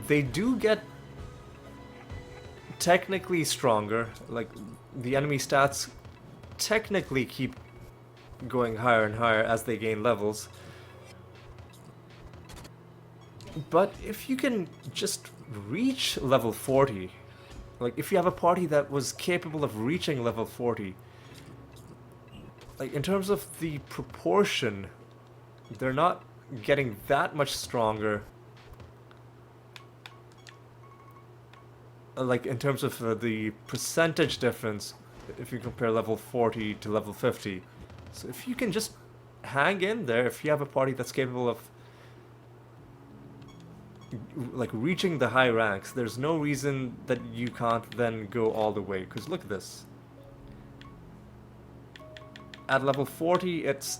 they do get technically stronger. Like, the enemy stats technically keep going higher and higher as they gain levels. But if you can just reach level 40, like if you have a party that was capable of reaching level 40, like in terms of the proportion, they're not getting that much stronger. Like in terms of the percentage difference, if you compare level 40 to level 50. So if you can just hang in there, if you have a party that's capable of like reaching the high ranks, there's no reason that you can't then go all the way. Because look at this. At level 40, it's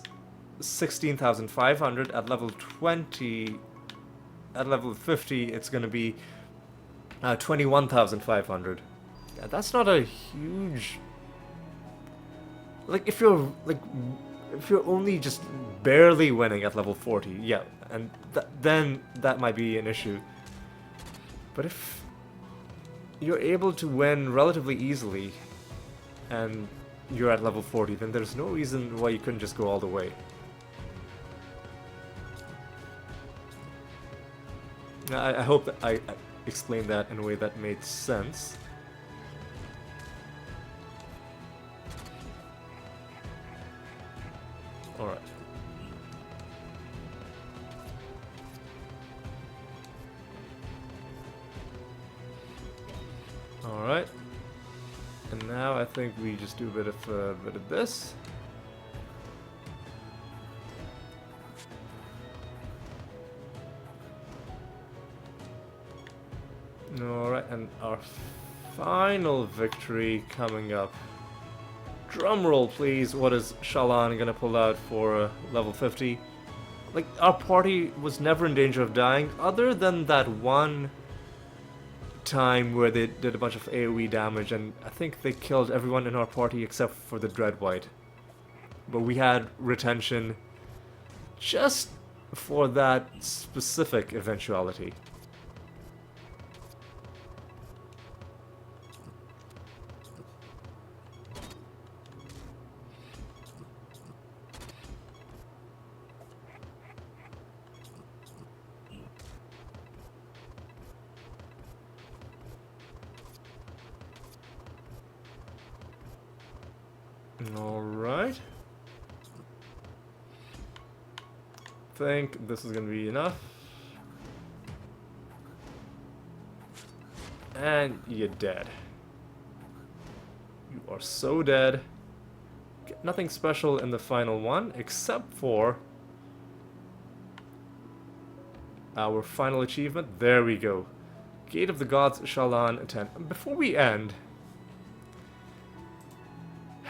16,500. At level 20, at level 50, it's going to be 21,500. Yeah, that's not a huge. Like if you're only just barely winning at level 40, yeah, and then that might be an issue. But if you're able to win relatively easily and you're at level 40, then there's no reason why you couldn't just go all the way. I hope that I explained that in a way that made sense. Alright. Alright. And now I think we just do a bit of this. Alright, and our final victory coming up. Drumroll, please. What is Shallan gonna pull out for level 50? Like, our party was never in danger of dying, other than that one time where they did a bunch of AoE damage, and I think they killed everyone in our party except for the Dreadwhite. But we had retention just for that specific eventuality. Alright. Think this is gonna be enough. And you're dead. You are so dead. Get nothing special in the final one, except for our final achievement. There we go. Gate of the Gods, Shallan 10. Before we end,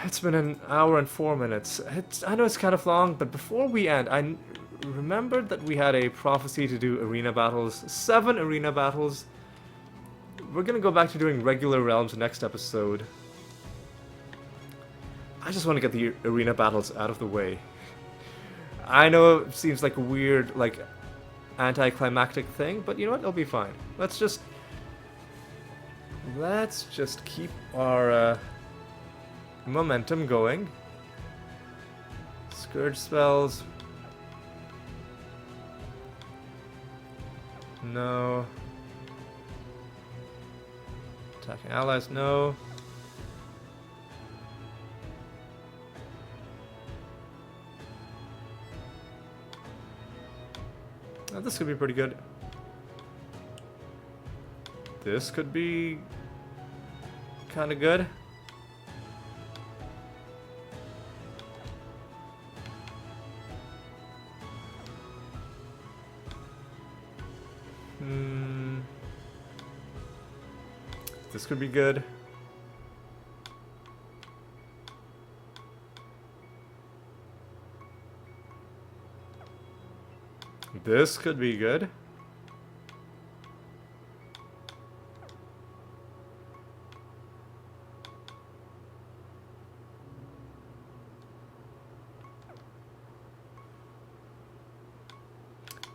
it's been an hour and 4 minutes. I know it's kind of long, but before we end, I remembered that we had a prophecy to do arena battles. 7 arena battles. We're gonna go back to doing regular realms next episode. I just want to get the arena battles out of the way. I know it seems like a weird, like, anticlimactic thing, but you know what? It'll be fine. Let's just keep our momentum going. Scourge spells. No. Attacking allies, no. Oh, this could be pretty good. This could be kind of good. This could be good. This could be good.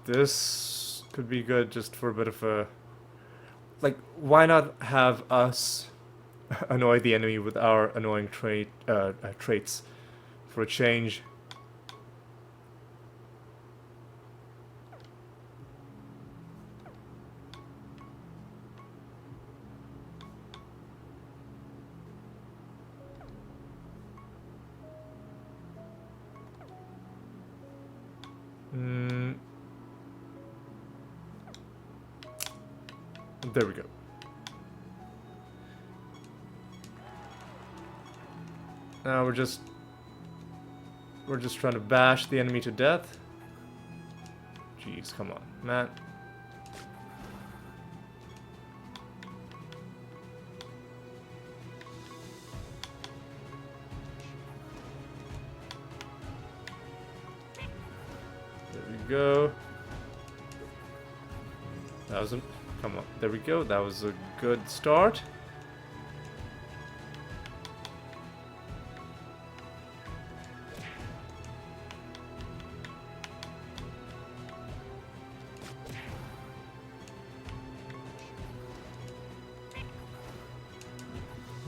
This could be good just for a bit of a... Like, why not have us annoy the enemy with our annoying traits for a change? There we go. Now we're just trying to bash the enemy to death. Jeez, come on, man. There we go. That was a... Come on, there we go. That was a good start.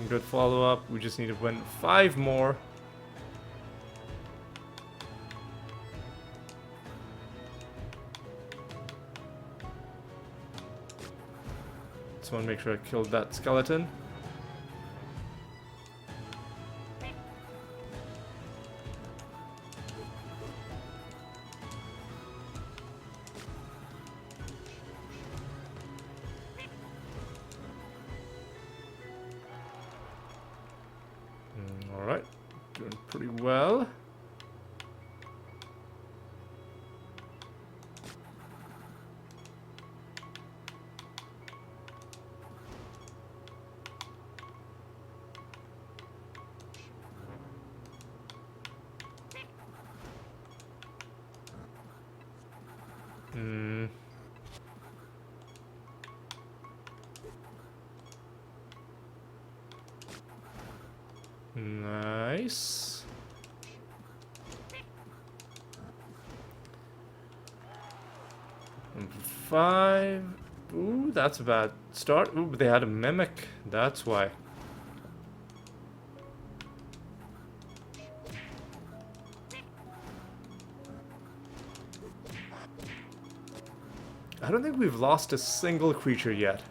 Good follow-up. We just need to win 5 more. Just want to make sure I killed that skeleton. Alright, doing pretty well. Nice. Number 5. Ooh, that's a bad start. Ooh, but they had a mimic. That's why. I don't think we've lost a single creature yet.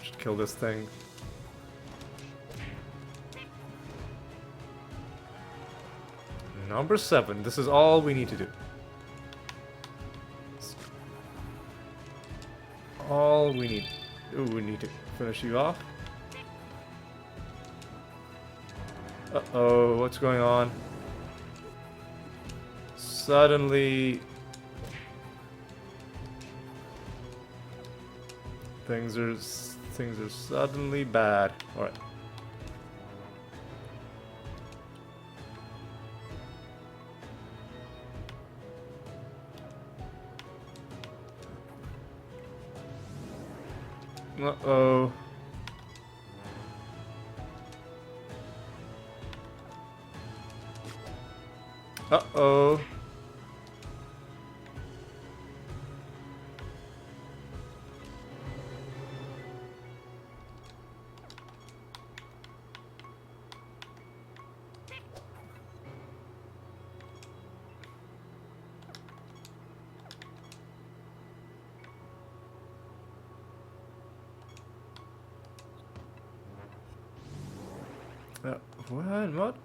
Should kill this thing. Number 7. This is all we need to do. All we need. Ooh, we need to finish you off. Uh-oh, what's going on? Suddenly... Things are suddenly bad. Alright. Uh-oh. Uh-oh. What?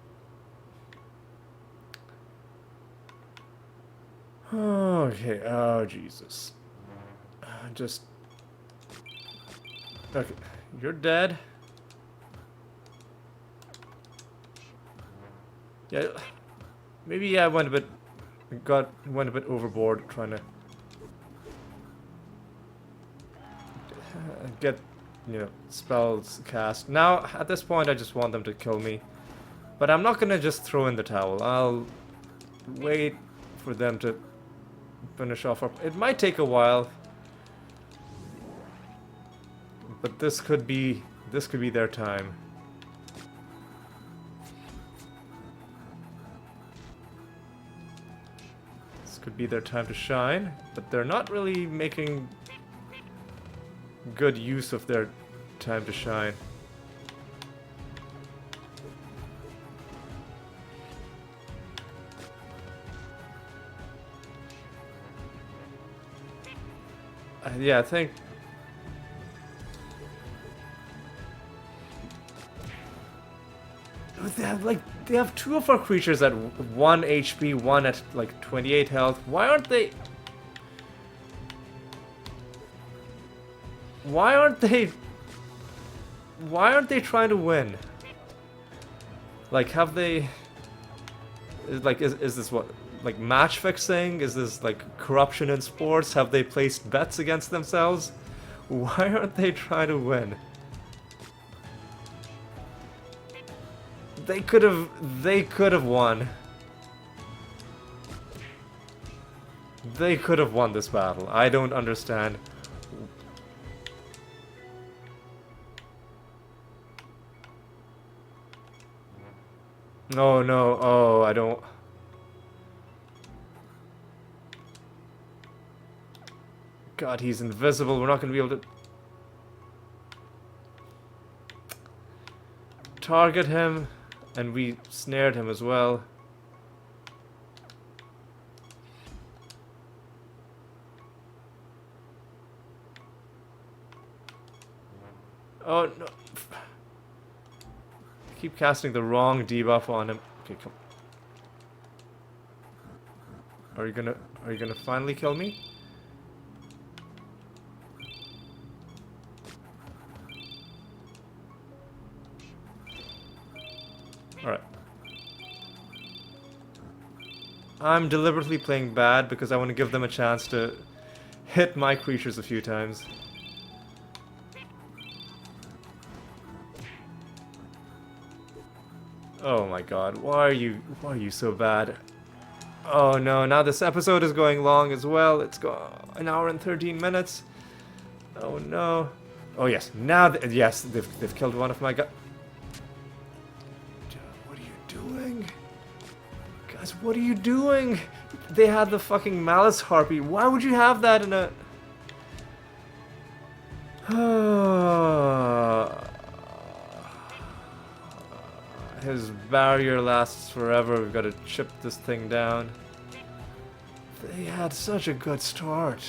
Okay, oh Jesus. Just... Okay, you're dead. Yeah, maybe I went a bit overboard trying to get, you know, spells cast. Now, at this point, I just want them to kill me. But I'm not gonna just throw in the towel. I'll wait for them to finish off our... It might take a while. But this could be their time. This could be their time to shine, but they're not really making good use of their time to shine. Yeah, I think... They have two of our creatures at 1 HP, one at like 28 health. Why aren't they... Why aren't they trying to win? Like, have they... Like, is this what... Like, match fixing? Is this, like, corruption in sports? Have they placed bets against themselves? Why aren't they trying to win? They could have won. They could have won this battle. I don't understand. Oh no, oh, I don't... God, he's invisible. We're not going to be able to target him, and we snared him as well. Oh no. I keep casting the wrong debuff on him. Okay, come. Are you gonna finally kill me? Alright. I'm deliberately playing bad because I want to give them a chance to hit my creatures a few times. Oh my god, why are you so bad? Oh no, now this episode is going long as well. It's an hour and 13 minutes. Oh no. Oh yes, now yes, they've killed one of my guys. What are you doing? Guys, what are you doing? They had the fucking Malice Harpy. Why would you have that in a... His barrier lasts forever. We've got to chip this thing down. They had such a good start.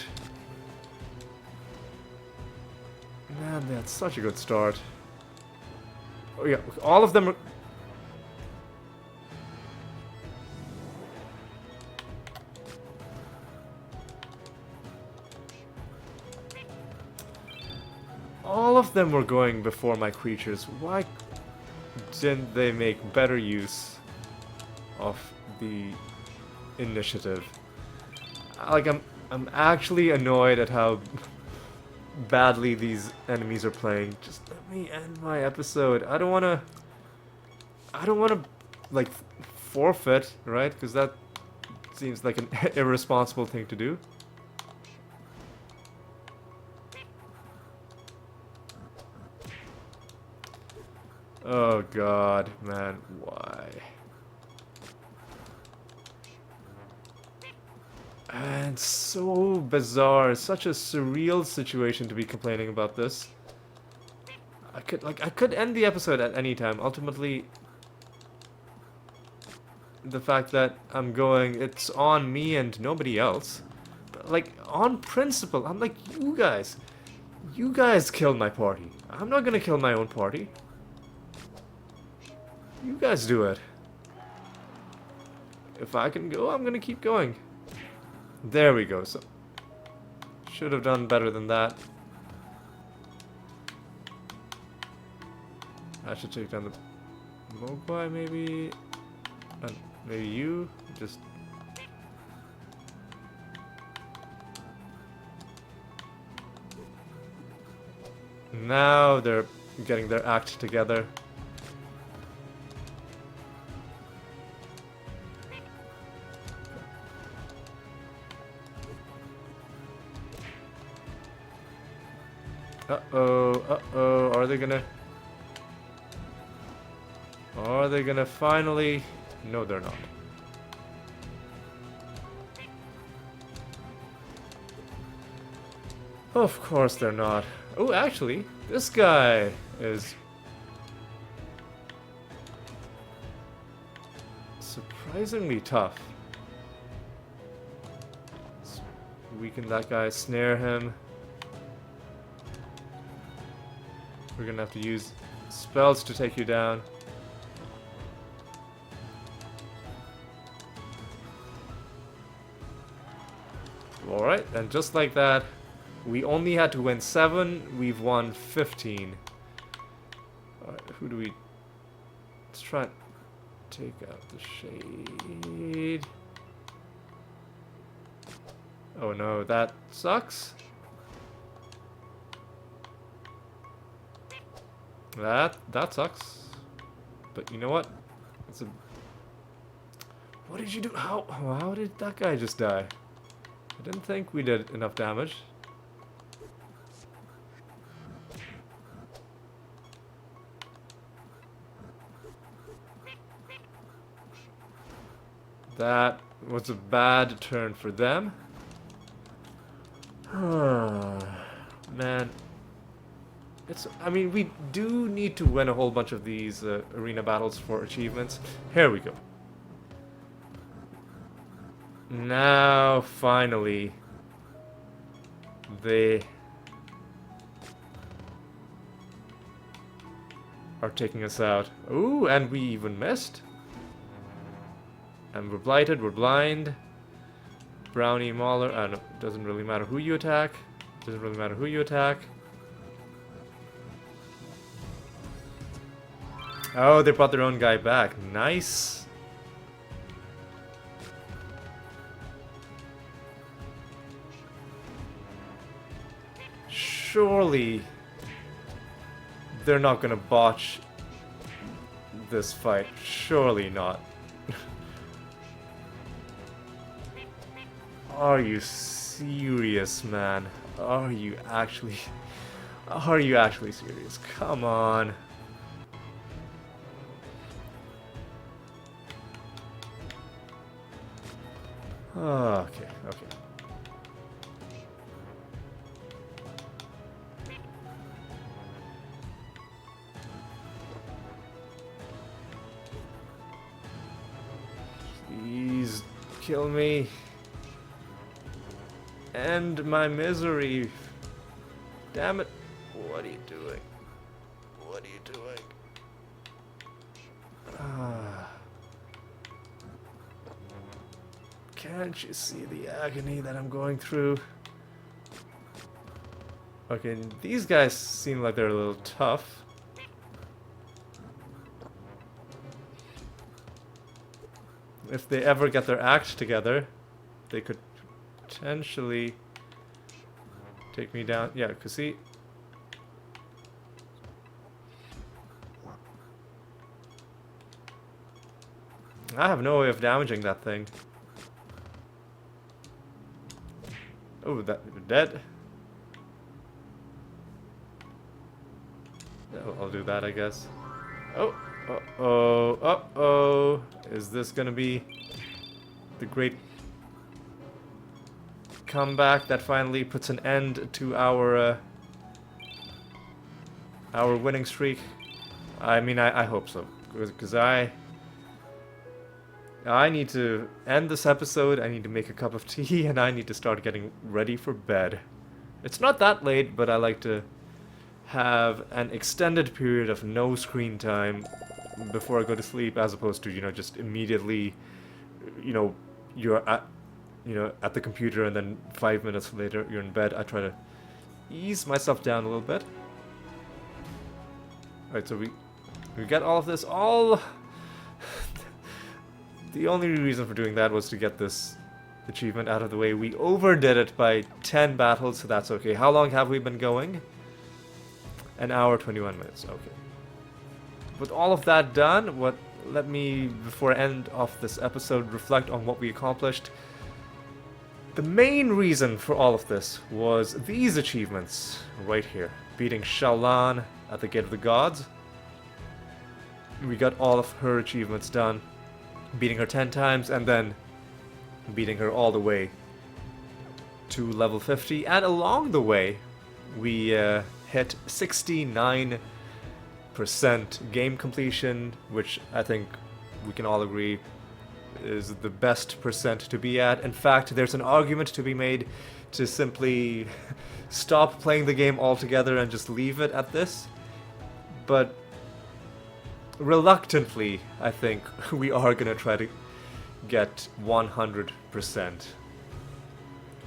Man, they had such a good start. Oh yeah, all of them are... All of them were going before my creatures. Why didn't they make better use of the initiative? Like, I'm actually annoyed at how badly these enemies are playing. Just let me end my episode. I don't wanna like forfeit, right? Because that seems like an irresponsible thing to do. Oh god, man, why? man, so bizarre. Such a surreal situation to be complaining about this. I could end the episode at any time. Ultimately, the fact that I'm going, it's on me and nobody else. But, like, on principle, I'm like, you guys killed my party. I'm not gonna kill my own party. You guys do it. If I can go, I'm gonna keep going. There we go. So, should have done better than that. I should take down the Mogwai, maybe. And maybe you just. Now they're getting their act together. Uh-oh, uh-oh, are they gonna finally... No, they're not. Of course they're not. Oh, actually, this guy is... surprisingly tough. Let's weaken that guy, snare him. We're gonna have to use spells to take you down. Alright, and just like that, we only had to win 7, we've won 15. Alright, who do we... Let's try and take out the shade. Oh no, that sucks. That sucks. But you know what? It's a... What did you do? How did that guy just die? I didn't think we did enough damage. That was a bad turn for them. Man. I mean, we do need to win a whole bunch of these arena battles for achievements. Here we go. Now, finally, they are taking us out. Ooh, and we even missed. And we're blighted, we're blind. Brownie, Mauler, no, doesn't really matter who you attack. Doesn't really matter who you attack. Oh, they brought their own guy back. Nice. Surely they're not gonna botch this fight. Surely not. Are you serious, man? Are you actually serious? Come on. Okay. Please kill me. End my misery. Damn it. What are you doing? What are you doing? Can't you see the agony that I'm going through? Okay, these guys seem like they're a little tough. If they ever get their act together, they could potentially take me down. Yeah, cause see, I have no way of damaging that thing. Oh, that dead. Yeah, I'll do that, I guess. Oh, uh-oh. Is this gonna be the great comeback that finally puts an end to our winning streak. I mean, I hope so, because I need to end this episode, I need to make a cup of tea, and I need to start getting ready for bed. It's not that late, but I like to have an extended period of no screen time before I go to sleep, as opposed to, you know, just immediately, you know, you're at the computer and then 5 minutes later you're in bed. I try to ease myself down a little bit. Alright, so we get all of this, the only reason for doing that was to get this achievement out of the way. We overdid it by 10 battles, so that's okay. How long have we been going? An hour, 21 minutes, okay. With all of that done, let me, before I end off this episode, reflect on what we accomplished. The main reason for all of this was these achievements right here. Beating Shallan at the Gate of the Gods. We got all of her achievements done. Beating her 10 times, and then beating her all the way to level 50. And along the way, we hit 69% game completion, which I think we can all agree is the best percent to be at. In fact, there's an argument to be made to simply stop playing the game altogether and just leave it at this. But reluctantly, I think we are gonna try to get 100%.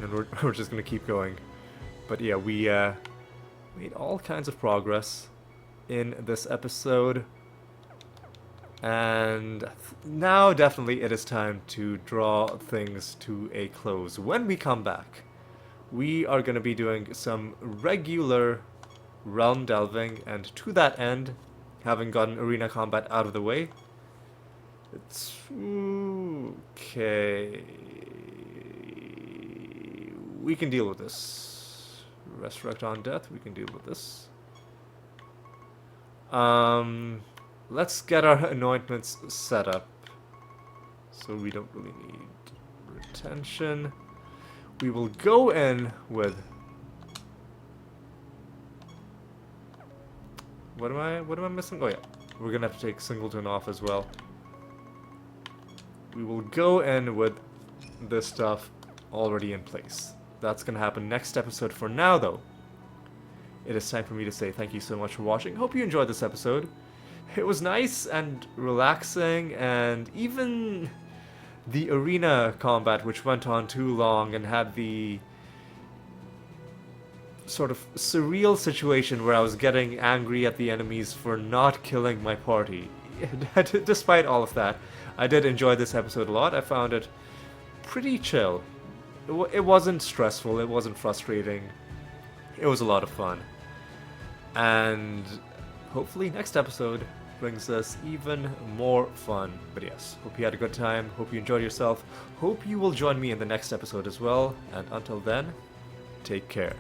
And we're just gonna keep going. But yeah, we made all kinds of progress in this episode. And now definitely it is time to draw things to a close. When we come back, we are going to be doing some regular realm delving, and to that end, having gotten arena combat out of the way, it's okay. We can deal with this. Resurrect on death, we can deal with this. Let's get our anointments set up. So we don't really need retention. We will go in with... What am I missing? Oh yeah, we're gonna have to take Singleton off as well. We will go in with this stuff already in place. That's gonna happen next episode. For now though, it is time for me to say thank you so much for watching. Hope you enjoyed this episode. It was nice and relaxing, and even the arena combat, which went on too long and had the sort of surreal situation where I was getting angry at the enemies for not killing my party. Despite all of that, I did enjoy this episode a lot. I found it pretty chill. It wasn't stressful, it wasn't frustrating. It was a lot of fun. And hopefully next episode brings us even more fun. But yes, hope you had a good time, hope you enjoyed yourself, hope you will join me in the next episode as well, and until then, take care.